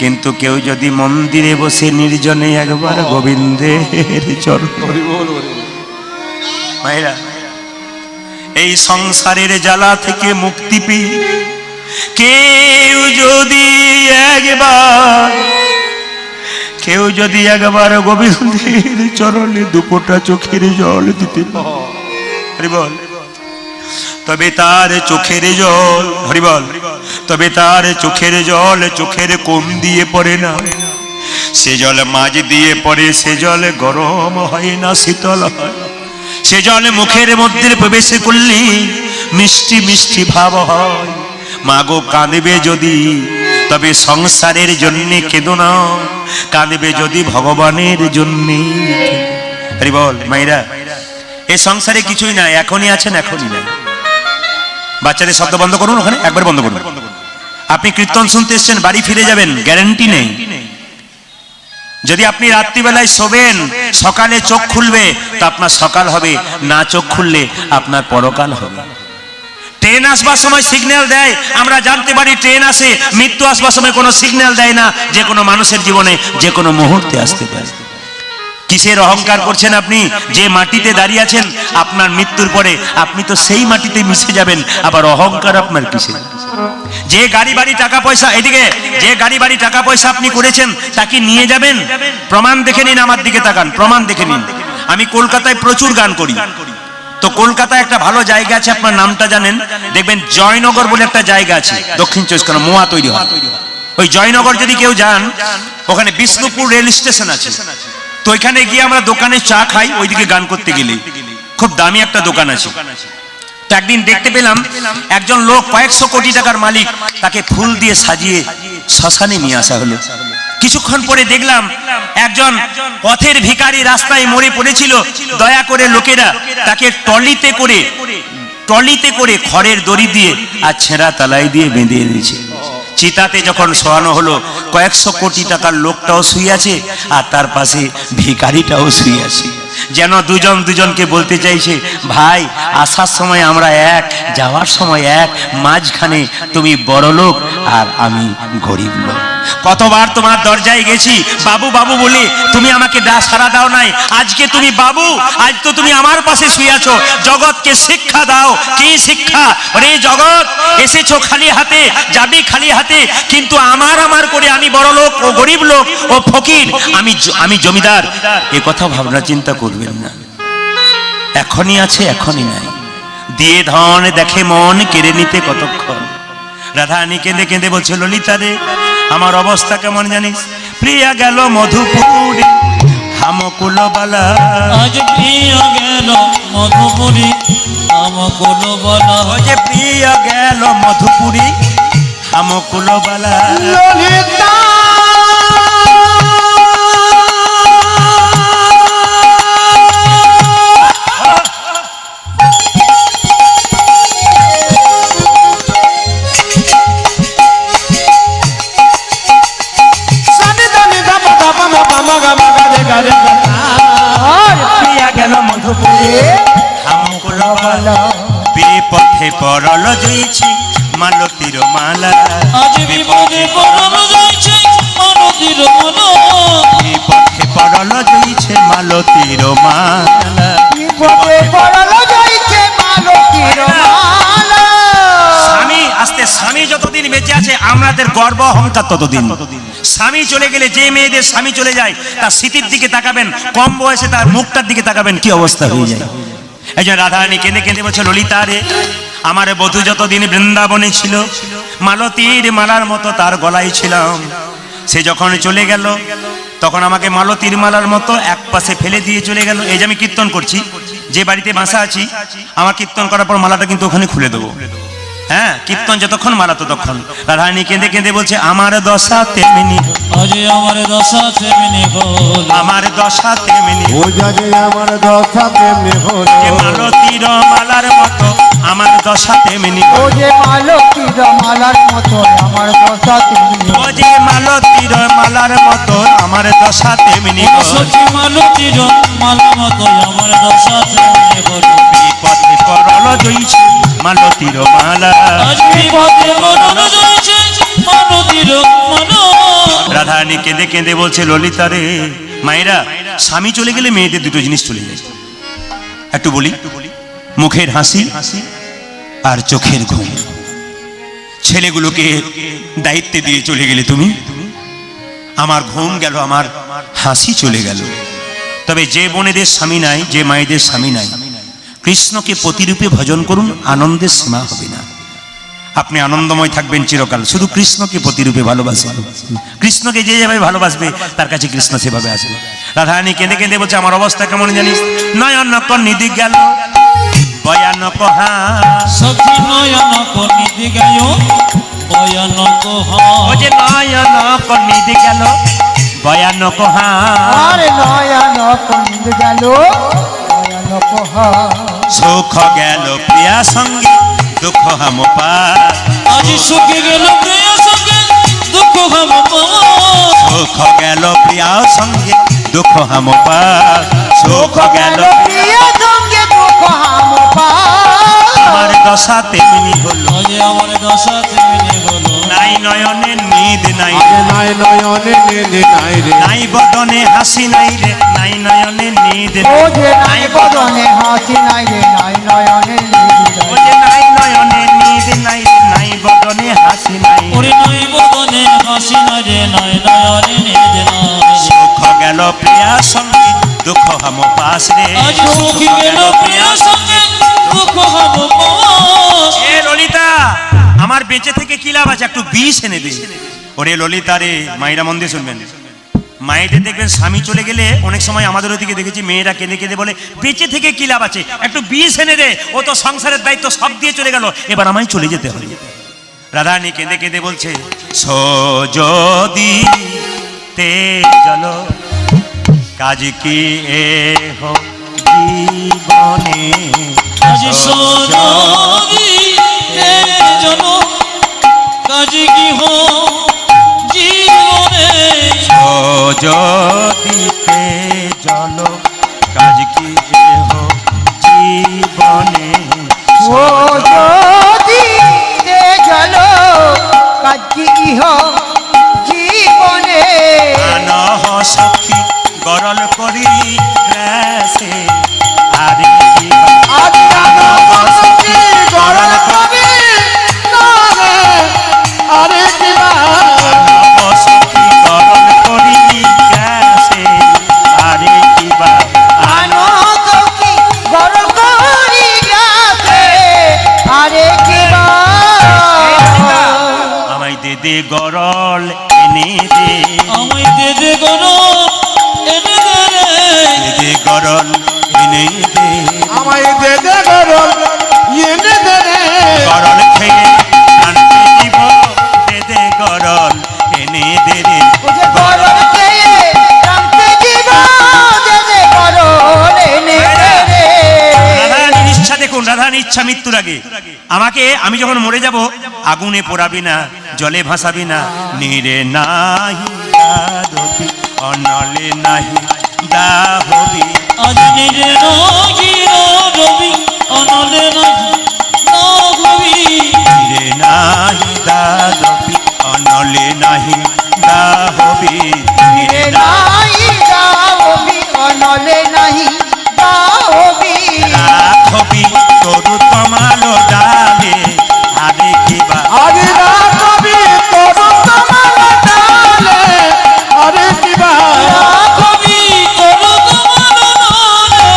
Speaker 1: কিন্তু কেউ যদি মন্দিরে বসে নির্জনে একবার গোবিন্দের চরণ, মায়েরা এই সংসারের জ্বালা থেকে মুক্তি পেয়ে কেউ যদি একবার গোবিন্দের চরণে দুপোটা চোখের জল দিতে পারে, বল তবে তার চোখের জল, হরিবল, তবে তার চোখের জল চোখের কোণ দিয়ে পড়ে না, সে জল মাঝ দিয়ে পড়ে। সে জল গরম হয় না, শীতল হয়। সে জল মুখের মধ্যে প্রবেশ করলে মিষ্টি মিষ্টি ভাব হয়। মাগো কাঁদবে যদি তবে সংসারের জন্য কেঁদো না, কাঁদবে যদি ভগবানের জন্য। হরিবল। মাইরা, এই সংসারে কিছুই নাই, এখনই আছেন এখনই নাই। বাচ্চাদের শব্দ বন্ধ করুন, ওখানে একবার বন্ধ করুন। আপনি কীর্তন শুনতে এসছেন, বাড়ি ফিরে যাবেন, গ্যারান্টি নেই। যদি আপনি রাত্রিবেলায় শোবেন, সকালে চোখ খুলবে তো আপনার সকাল হবে, না চোখ খুললে আপনার পরকাল হবে। ট্রেন আসবার সময় সিগন্যাল দেয়, আমরা জানতে পারি ট্রেন আসে। মৃত্যু আসবার সময় কোনো সিগন্যাল দেয় না, যে কোনো মানুষের জীবনে যে কোনো মুহূর্তে আসতে পারে। কিসের অহংকার করছেন আপনি? যে মাটিতে দাঁড়িয়ে আছেন, আপনার মৃত্যুর পরে আপনি তো সেই মাটিতে মিশে যাবেন, আবার অহংকার আপনার কিসের? যে গাড়ি বাড়ি টাকা পয়সা, এদিকে যে গাড়ি বাড়ি টাকা পয়সা আপনি করেছেন তাকে নিয়ে যাবেন, প্রমাণ দেখে নিন। আমার দিকে তাকান, প্রমাণ দেখে নিন। আমি কলকাতায় প্রচুর গান করি, তো কলকাতায় একটা ভালো জায়গা আছে, আপনার নামটা জানেন, দেখবেন জয়নগর বলে একটা জায়গা আছে, দক্ষিণ চব্বিশ পরগনা, মোয়া তৈরি হয়। ওই জয়নগর যদি কেউ যান, ওখানে বিষ্ণুপুর রেল স্টেশন আছে, তো ওইখানে গিয়ে আমরা দোকানে চা খাই। ওইদিকে গান করতে গেলে খুব দামি একটা দোকান আছে, তো একদিন দেখতে পেলাম একজন লোক কয়েকশো কোটি টাকার মালিক, তাকে ফুল দিয়ে সাজিয়ে শ্মশানে নিয়ে আসা হলো। কিছুক্ষণ পরে দেখলাম একজন পথের ভিখারি রাস্তায় মরে পড়েছিল। দয়া করে লোকেরা তাকে ট্রলিতে করে খড়ের দড়ি দিয়ে আর ছেঁড়া তালাই দিয়ে বেঁধে এনেছে। চিতাতে যখন শোয়ানো হলো, কয়েকশো কোটি টাকার লোকটাও শুয়ে আছে আর তার পাশে ভিখারিটাও শুয়ে আছে। যেন দুজন দুজনকে বলতে চাইছে, ভাই আসার সময় আমরা এক, যাওয়ার সময় এক, মাঝখানে তুমি বড় লোক আর আমি গরিব লোক। কতবার তোমার দরজায় গেছি বাবু বাবু বলে, তুমি আমাকে সাড়া দাও নাই। আজকে তুমি বাবু, আজ তো তুমি আমার পাশে শুয়ে আছো। জগৎকে শিক্ষা দাও। কি শিক্ষা? রে জগৎ, এসেছো খালি হাতে, যাবি খালি হাতে, কিন্তু আমার করে আমি বড় লোক, ও গরিব লোক, ও ফকির, আমি জমিদার। এ কথা ভাবনা চিন্তা করবেন না। এখনই আছে এখনই নাই। দিয়ে ধন দেখে মন, কেড়ে নিতে কতক্ষণ। রাধারানী কেঁদে কেঁদে বলছে, ললিতা রে আমার অবস্থা কেমন জানিস? প্রিয়া গেল মধুপুরে হামকুল বালা।
Speaker 2: আজ প্রিয় গেল মধুপুরী আমকুল বালা।
Speaker 1: ও যে প্রিয়া গেল মধুপুরী হামকুল বালা।
Speaker 3: ললিতা
Speaker 1: প্রিয়া গেল মধুপুরে হামকুল বালা। বিপথে পরল জইছি মালতীর মালা।
Speaker 2: আজ বিপদে পড়ল যাইছে মানতীর মালা।
Speaker 1: বিপথে পরল জইছে মালতীর মালা।
Speaker 4: বিপদে পড়ল যাইছে মালতীর মালা।
Speaker 1: স্বামী আসতে, স্বামী যতদিন বেঁচে আছে আমাদের গর্ব অহংকার ততদিন। স্বামী চলে গেলে, যে মেয়েদের স্বামী চলে যায় তার স্মৃতির দিকে তাকাবেন, কম বয়সে তার মুখটার দিকে তাকাবেন, কি অবস্থা হয়ে যায়। এই যে রাধারানী কেঁদে কেঁদে বলছে, ললিতা রে আমার বধূ যতদিন বৃন্দাবনে ছিল, মালতীর মালার মতো তার গলায় ছিলাম। সে যখন চলে গেল তখন আমাকে মালতীর মালার মতো এক পাশে ফেলে দিয়ে চলে গেল। এই যে আমি কীর্তন করছি, যে বাড়িতে বাসা আছি, আমার কীর্তন করার পর মালাটা কিন্তু ওখানে খুলে দেবো। হ্যাঁ, কীর্তন যতক্ষণ মালা ততক্ষণ। রাধারানী কেঁদে কেঁদে বলছে, আমার দশা তেমনি,
Speaker 2: আজ আমার দশা তেমনি হল।
Speaker 1: আমার দশা তেমনি,
Speaker 3: ও জাগে আমার দশা তেমনি হলো।
Speaker 1: যে মালতীর মালার মতো আমার দশা তেমনি,
Speaker 4: ও যে মালতীর মালার মতো আমার দশা তেমনি।
Speaker 1: ও যে মালতীর মালার মতো আমার দশা তেমনি।
Speaker 2: সখী মালতীর মালা মতো আমার দশা তেমনি হল।
Speaker 1: বিপথে পরল জইছে মালতীর মালা।
Speaker 2: আজ বিপদে পড়ল যাইছে মালতীর মালা।
Speaker 1: রাধারানী কেঁদে কেঁদে বলছে, ললিতা রে মায়েরা, স্বামী চলে গেলে মেয়েদের দুটো জিনিস চলে যায়। একটু বলি, মুখের হাসি আর চোখের ঘুম। ছেলেগুলোকে দায়িত্বে দিয়ে চলে গেলে তুমি, আমার ঘুম গেল, আমার হাসি চলে গেল। তবে যে বোনেদের স্বামী নাই, যে মায়েদের স্বামী নাই, কৃষ্ণকে প্রতিরূপে ভজন করুন, আনন্দের সীমা হবে না। আপনি আনন্দময় থাকবেন চিরকাল। শুধু কৃষ্ণকে প্রতিরূপে ভালোবাসবেন। কৃষ্ণকে যে যেভাবে ভালোবাসবে তার কাছে কৃষ্ণ সেভাবে আসবে। রাধারানী কেঁদে কেঁদে বলছে, আমার অবস্থা কেমন জানিস? নয়নক নিধি গেল ভয়ানক হাস।
Speaker 2: সখী নয়নক নিধি গায় ভয়ানক
Speaker 1: ও যে নয়নক নিধি গেল ভয়ানক হাস।
Speaker 4: আর নয়নক নিধি গেল ভয়ানক হাস।
Speaker 1: সুখ গেল প্রিয়া সঙ্গে দুঃখ হাম পার।
Speaker 2: আজ সুখে গেল প্রিয় সঙ্গে দুঃখ হাম পার।
Speaker 1: সুখ গেল প্রিয়া সঙ্গে দুঃখ হাম পার। সুখ গেল
Speaker 4: প্রিয় সঙ্গে দুঃখ হাম পার।
Speaker 1: আমার দশা তেমনি হলো।
Speaker 2: আজ আমার দশা তেমনি হলো।
Speaker 1: নাই নয়নে নিদ নাই,
Speaker 3: আগে নাই নয়নে নিধি নাই রে।
Speaker 1: নাই বদনে হাসি নাই রে, নাই নয়নে নিদ
Speaker 4: ও যে নাই বদনে হাসি নাই রে, নাই নয়নে নিধি
Speaker 1: ও
Speaker 4: নাই।
Speaker 1: যে নাই নয়নে নিদ নাই রে, নাই বদনে হাসি নাই।
Speaker 2: ওরে নয় বদনে হাসি নাই রে, নয় নয়নে নিধি নাই।
Speaker 1: সুখ গেল প্রিয়া সঙ্গে দুঃখ হাম পাস রে।
Speaker 2: আজ সুখী গেল প্রিয় সঙ্গে দুঃখ হাম পার।
Speaker 1: এ ললিতা, আমার বেঁচে থেকে কি লাভ আছে? একটু বিষ এনে দে। ওরে ললিতা রে, মায়েরা মন দিয়ে শুনবেন, মায়েদের দেখবেন স্বামী চলে গেলে অনেক সময় আমাদের ওদিকে দেখেছি মেয়েরা কেঁদে কেঁদে বলে বেঁচে থেকে কি লাভ আছে, একটু বিষ এনে দে, ও তো সংসারের দায়িত্ব সব দিয়ে চলে গেল, এবার আমায় চলে যেতে হবে। রাধারানী কেঁদে কেঁদে বলছে সো যদি তে চলো কাজ কি এ হো জীবনে,
Speaker 2: আজ সজদি হে জন কাজ কি হো জীবনে,
Speaker 1: সো যদি তে চলো কাজ কি এ হো জীবনে,
Speaker 4: ও যদি দে জলো কাজী ইহ জীবনে,
Speaker 1: আনহ সখী গরল করি গ্রাসে, আরে কি
Speaker 3: গরল কবি নারে, আরে কিবা
Speaker 1: আনহ সখী গরল করি গ্রাসে, আরে কিবা
Speaker 4: আনন্দ কি গরল করি গাছে, আরে কিবা
Speaker 1: আমায় দে দে গরল এনে দে,
Speaker 2: আমায় দে দে গনো এনে দে রে,
Speaker 1: দে দে গরল এনে দে,
Speaker 3: আমায় দে দে গরল এনে দে রে,
Speaker 1: গরল খেয়ে শান্তি দিব, দে দে গরল এনে দে রে,
Speaker 4: ওরে গরল খেয়ে শান্তি জীব, দে দে গরল এনে দে রে।
Speaker 1: রাধারানীর ইচ্ছা দেখুন, রাধারানীর ইচ্ছা মৃত্যুর আগে আমাকে, আমি যখন মরে যাব আগুনে পোড়াবি না, জলে ভাসাবি না, নীরে নাহি দাদবি, অনলে নাহি দাহবি,
Speaker 2: আজ নিরে নগির রবি অনলে নাহি নগবি,
Speaker 1: নীরে নাহি দাদবি, অনলে নাহি দাহবি, নীরে
Speaker 4: নাই যাওবি অনলে নাহি যাওবি,
Speaker 1: রাখবি তরু তমালো ডালে, আরে কিবা
Speaker 3: আরে রাখবি তোর তোমার ডালে, আরে কিবা
Speaker 2: কবি করো তোমার নামে,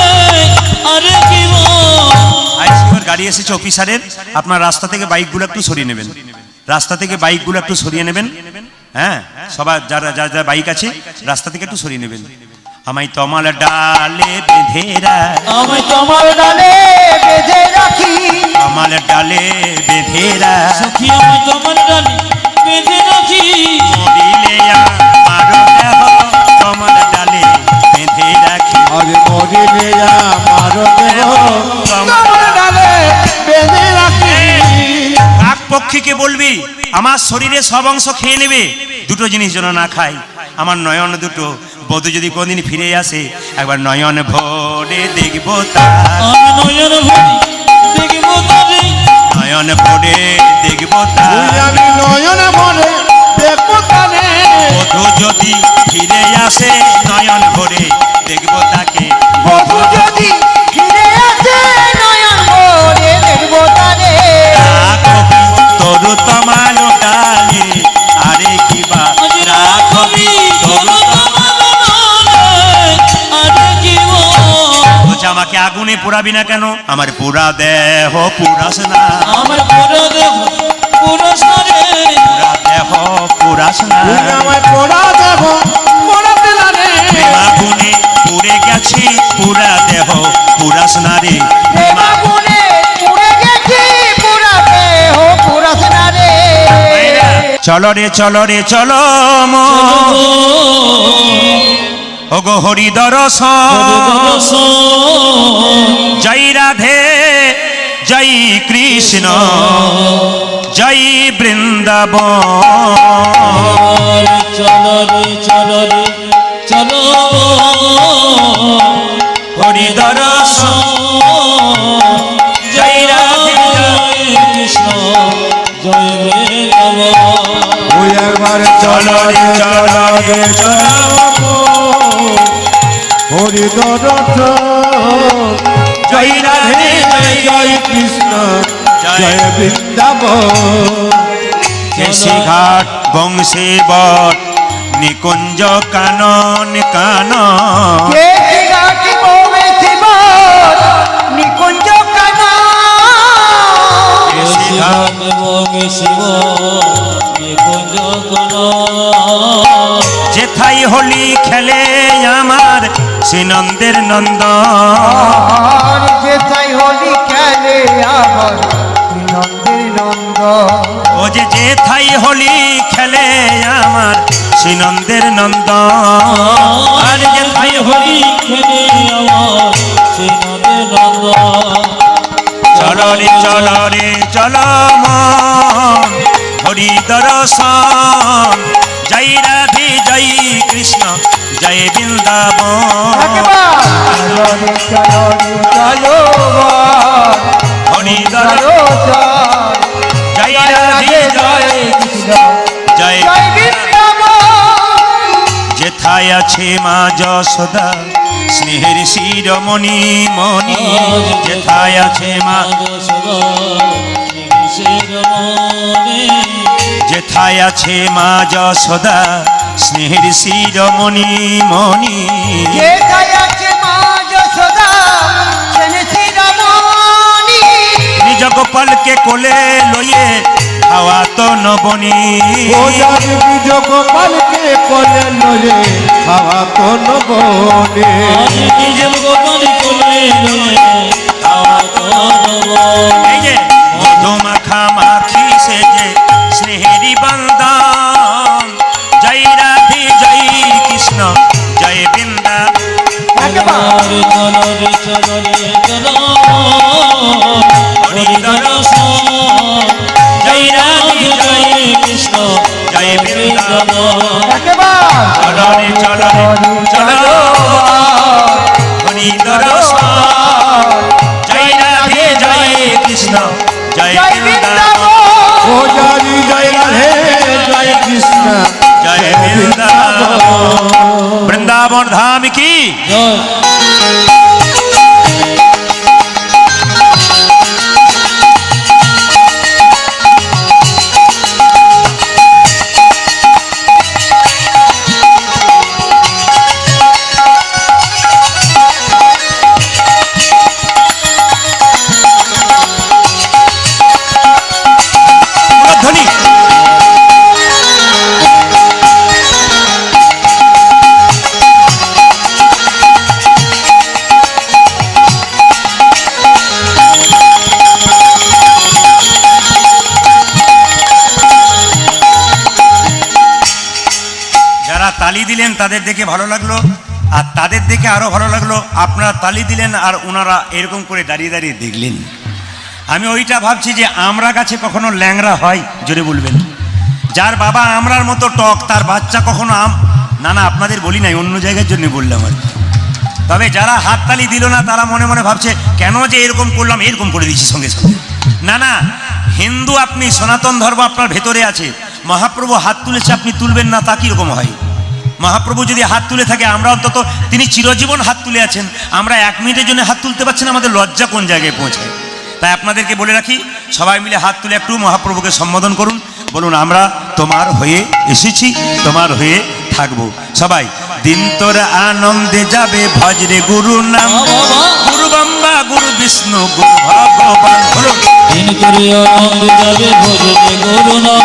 Speaker 2: আরে কি মো
Speaker 1: আইসিওর গাড়ি এসেছে অফিসারের, আপনার রাস্তা থেকে বাইকগুলো একটু সরিয়ে নেবেন, রাস্তা থেকে বাইকগুলো একটু সরিয়ে নেবেন, হ্যাঁ সবার যারা যারা যারা বাইক আছে রাস্তা থেকে একটু সরিয়ে নেবেন। আমায় তমাল ডালে বেঁধে রাখ,
Speaker 2: আমায় তোমার
Speaker 4: ডালে বেঁধে রাখি,
Speaker 1: তমাল ডালে বেঁধে রাখ,
Speaker 2: সখী আমায় তোমার ডালি বেঁধে রাখি,
Speaker 1: মরিলে আমারও দেহ তমাল ডালে বেঁধে রাখি,
Speaker 3: আরে মরিলে আমার দেহ তোমার ডালে বেঁধে রাখি,
Speaker 1: কাক পক্ষীকে বলবি আমার শরীরে সব অংশ খেয়ে নেবে, দুটো জিনিস যেন না খাই, আমার নয়ন দুটো বধূ যদি কোনদিন ফিরে আসে একবার নয়ন ভরে দেখবো তার,
Speaker 2: আমি নয়ন ভরি দেখবো তারে,
Speaker 1: নয়ন ভরে দেখবো
Speaker 3: তুই
Speaker 1: তার,
Speaker 3: আমি নয়ন মনে দেখবো তানে,
Speaker 1: বধূ যদি ফিরে আসে নয়ন ভরে দেখবো তাকে,
Speaker 4: বধূ যদি ফিরে আসে নয়ন ভরে দেখবো তারে,
Speaker 1: রাখবি তরু তমালো ডালে, আরে কিবা রাখবি তরু বলছে আমাকে আগুনে পোড়াবি না কেন, আমার পোড়া দেহ পুরাস না,
Speaker 2: আমার পুরো দেহ পুরো শরীর,
Speaker 1: পুরা দেহ পুরাস না,
Speaker 3: তুই আমায় পোড়া দেব পোড়া দিলানে,
Speaker 1: আগুনে পুড়ে গেছি পুরা দেহ পুরাস না রে,
Speaker 4: প্রেমাগুনে পুড়ে গেছি পুরা দেহ পুরাস না রে।
Speaker 1: চলো রে চলো রে চলো ওগো হরি দর্শন, জয় রাধে জয় কৃষ্ণ জয় বৃন্দাবন,
Speaker 2: চলো রে চলো রে চলো
Speaker 1: হরি দর্শন জয় রাধে
Speaker 2: জয় কৃষ্ণ জয় বৃন্দাবন,
Speaker 3: ওই একবার চলো রে চলো রে চলো হরি দর্শন,
Speaker 1: জয় রাধে
Speaker 3: জয় জয় কৃষ্ণ জয় বৃন্দাবন,
Speaker 1: কেশি ঘাট বংশী বট নিকুঞ্জ কানন কানন,
Speaker 4: কে গাটি ববে শিব নিকুঞ্জ কানা,
Speaker 1: কেশি ঘাট
Speaker 2: শিব নিকুঞ্জ কানন,
Speaker 1: যেথাই হলি শ্রীনন্দের নন্দ
Speaker 4: আর যেথায় হোলি খেলে আমার নন্দের নন্দ
Speaker 1: ও যে যেথাই হোলি খেলে আমার শ্রীনন্দের নন্দ
Speaker 2: আর যেথায় হোলি খেলে আমার শ্রীনন্দের নন্দ
Speaker 1: চলো রে চলো মন হরি দর্শন জয় রাধে জয় কৃষ্ণ জয় বৃন্দাবন
Speaker 4: চলো রে চলো বল,
Speaker 1: হরি
Speaker 4: চলো
Speaker 1: দর্শন
Speaker 4: চল,
Speaker 1: জয় রাধে জয়
Speaker 4: কৃষ্ণ
Speaker 1: জয়
Speaker 4: জয় বৃন্দাবন।
Speaker 1: যেথায় আছে মা যশোদা স্নেহের শিরমণি মণি যেথায় আছে মা যেথায় আছে মা যশোদা স্নেহের শিরমণি মণি
Speaker 4: যেথায় আছে মা যশোদা সেনে শিরোমণি
Speaker 1: নিজ গোপালকে কোলে লইয়ে খাওয়া তো নবনী
Speaker 3: ও জানি নিজ গোপালকে কোলে লয়ে খাওয়া কোন বনে
Speaker 1: এই যে মধু মাখা মাখি সেজে স্নেহেরি বন্দন জয় রাধে জয় কৃষ্ণ জয় বৃন্দা জয় রাধে জয় কৃষ্ণ জয় বৃন্দাবন
Speaker 4: একেবারে
Speaker 1: চলো চলো হরি দর্শন জয় রাধে জয় কৃষ্ণ জয়
Speaker 4: জয়
Speaker 1: বৃন্দাবন
Speaker 3: ও জানি জয় রাধে জয় কৃষ্ণ
Speaker 1: জয় বৃন্দাবন বৃন্দাবন ধাম কি ধ্বনি যারা তালি দিলেন তাদের দেখে ভালো লাগলো আর তাদের দেখে আরো ভালো লাগলো আপনারা তালি দিলেন আর ওনারা এরকম করে দাঁড়িয়ে দাঁড়িয়ে দেখলেন আমি ওইটা ভাবছি যে আমরা গাছে কখনো ল্যাংড়া হয় জোরে বলবেন যার বাবা আমরার মতো টক তার বাচ্চা কখনো আম না না আপনাদের বলি নাই অন্য জায়গার জন্য বললাম আর কি। তবে যারা হাততালি দিল না তারা মনে মনে ভাবছে কেন যে এরকম করলাম এরকম করে দিচ্ছি সঙ্গে সঙ্গে না না হিন্দু আপনি সনাতন ধর্ম আপনার ভেতরে আছে মহাপ্রভু হাত তুলেছে আপনি তুলবেন না তা কীরকম হয় মহাপ্রভু যদি হাত তুলে থাকে আমরা অন্তত তিনি চিরজীবন হাত তুলে আছেন আমরা 1 মিনিটের জন্য হাত তুলতে পারছি না আমাদের লজ্জা কোন জায়গায় পৌঁছায় তাই আপনাদেরকে বলে রাখি সবাই মিলে হাত তুলে একটু মহাপ্রভুকে সম্বোধন করুন বলুন আমরা তোমার হয়ে এসেছি তোমার হয়ে থাকবো সবাই দিন তোর আনন্দে যাবে ভজরে গুরু নাম গুরু ব্রহ্মা গুরু বিষ্ণু গুরু ভগবান বলুন
Speaker 2: দিন করে আনন্দ যাবে ভজরে গুরু নাম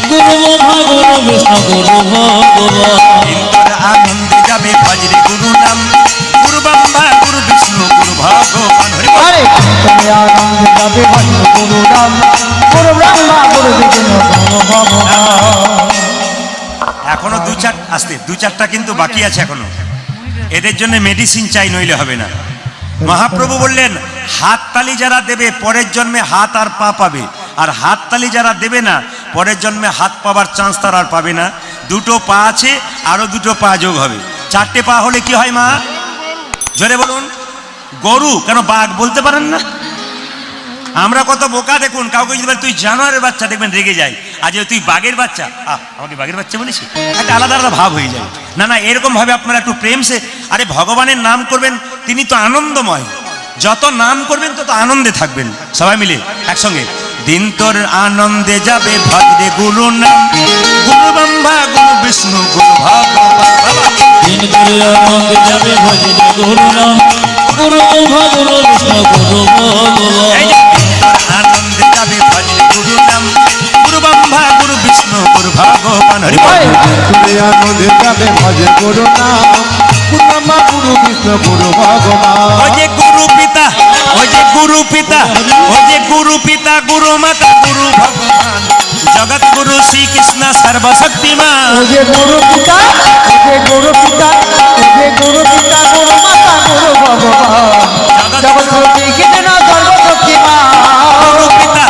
Speaker 2: গুরু ব্রহ্মা গুরু বিষ্ণু গুরু ভগবান
Speaker 1: দিন তোর আনন্দে যাবে ভজরে গুরু নাম গুরু ব্রহ্মা গুরু বিষ্ণু গুরু ভগবান হরি বল।
Speaker 4: আরে তুমি আনন্দে যাবে ভজন গুরু রাম গুরু ব্রহ্মা গুরু বিষ্ণু গুরু ভগবান।
Speaker 1: এখনো দু চারটা কিন্তু বাকি আছে এখনো এদের জন্য মেডিসিন চাই নইলে হবে না মহাপ্রভু বললেন হাততালি যারা দেবে পরের জন্মে হাত আর পা পাবে আর হাততালি যারা দেবে না পরের জন্মে হাত পাবার চান্স তার আর পাবে না দুটো পা আছে আরো দুটো পা যোগ হবে 4টে পা হলে কি হয় মা জোরে বলুন গরু কেন বাঘ বলতে পারেন না আমরা কত বোকা দেখুন কাউকে যদি বলে তুই জানোয়ারের বাচ্চা দেখবেন রেগে যায় আর যদি তুই বাঘের বাচ্চা আমাকে বাঘের বাচ্চা বলেছি একটা আলাদা আলাদা ভাব হয়ে যায় না না এরকম ভাবে আপনারা একটু প্রেম সে আরে ভগবানের নাম করবেন তিনি তো আনন্দময় যত নাম করবেন তত আনন্দে থাকবেন সবাই মিলে একসঙ্গে দিন তোর আনন্দে যাবে ভজরে গুরু নাম গুরু ব্রহ্মা গুরু বিষ্ণু গুরু ভগবান বাবা
Speaker 2: দিন করে আনন্দ যাবে ভজরে গুরু নাম গুরু ব্রহ্মা গুরু বিষ্ণু গুরু
Speaker 1: এই
Speaker 2: ভগবান
Speaker 1: যে দিন তোর আনন্দে যাবে ভজরে গুরু নাম গুরু ব্রহ্মা গুরু বিষ্ণু গুরু ভগবান হরি বল।
Speaker 3: তুমি আনন্দে যাবে ভজে গুরু নাম গুরু ব্রহ্মা গুরু বিষ্ণু কৃষ্ণ গুরু ভগবান
Speaker 1: ওই যে গুরু পিতা, ওই যে গুরু পিতা, ওই যে গুরু পিতা, গুরু মাতা, গুরু ভগবান, জগৎ গুরু শ্রীকৃষ্ণ সর্বশক্তিমান।
Speaker 4: ও যে গুরু পিতা, ও যে গুরু পিতা, ও যে গুরু পিতা, গুরু মাতা, গুরু ভগবান, জগৎ গুরু শ্রীকৃষ্ণ সর্বশক্তিমান।
Speaker 1: গুরু পিতা,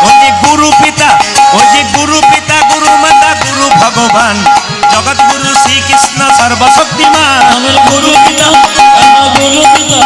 Speaker 1: ওই যে গুরু পিতা, ওই যে গুরু পিতা, গুরু মাতা, গুরু ভগবান, জগৎ গুরু শ্রীকৃষ্ণ সর্বশক্তিমান।
Speaker 2: আমার গুরু পিতা, আমার গুরু পিতা,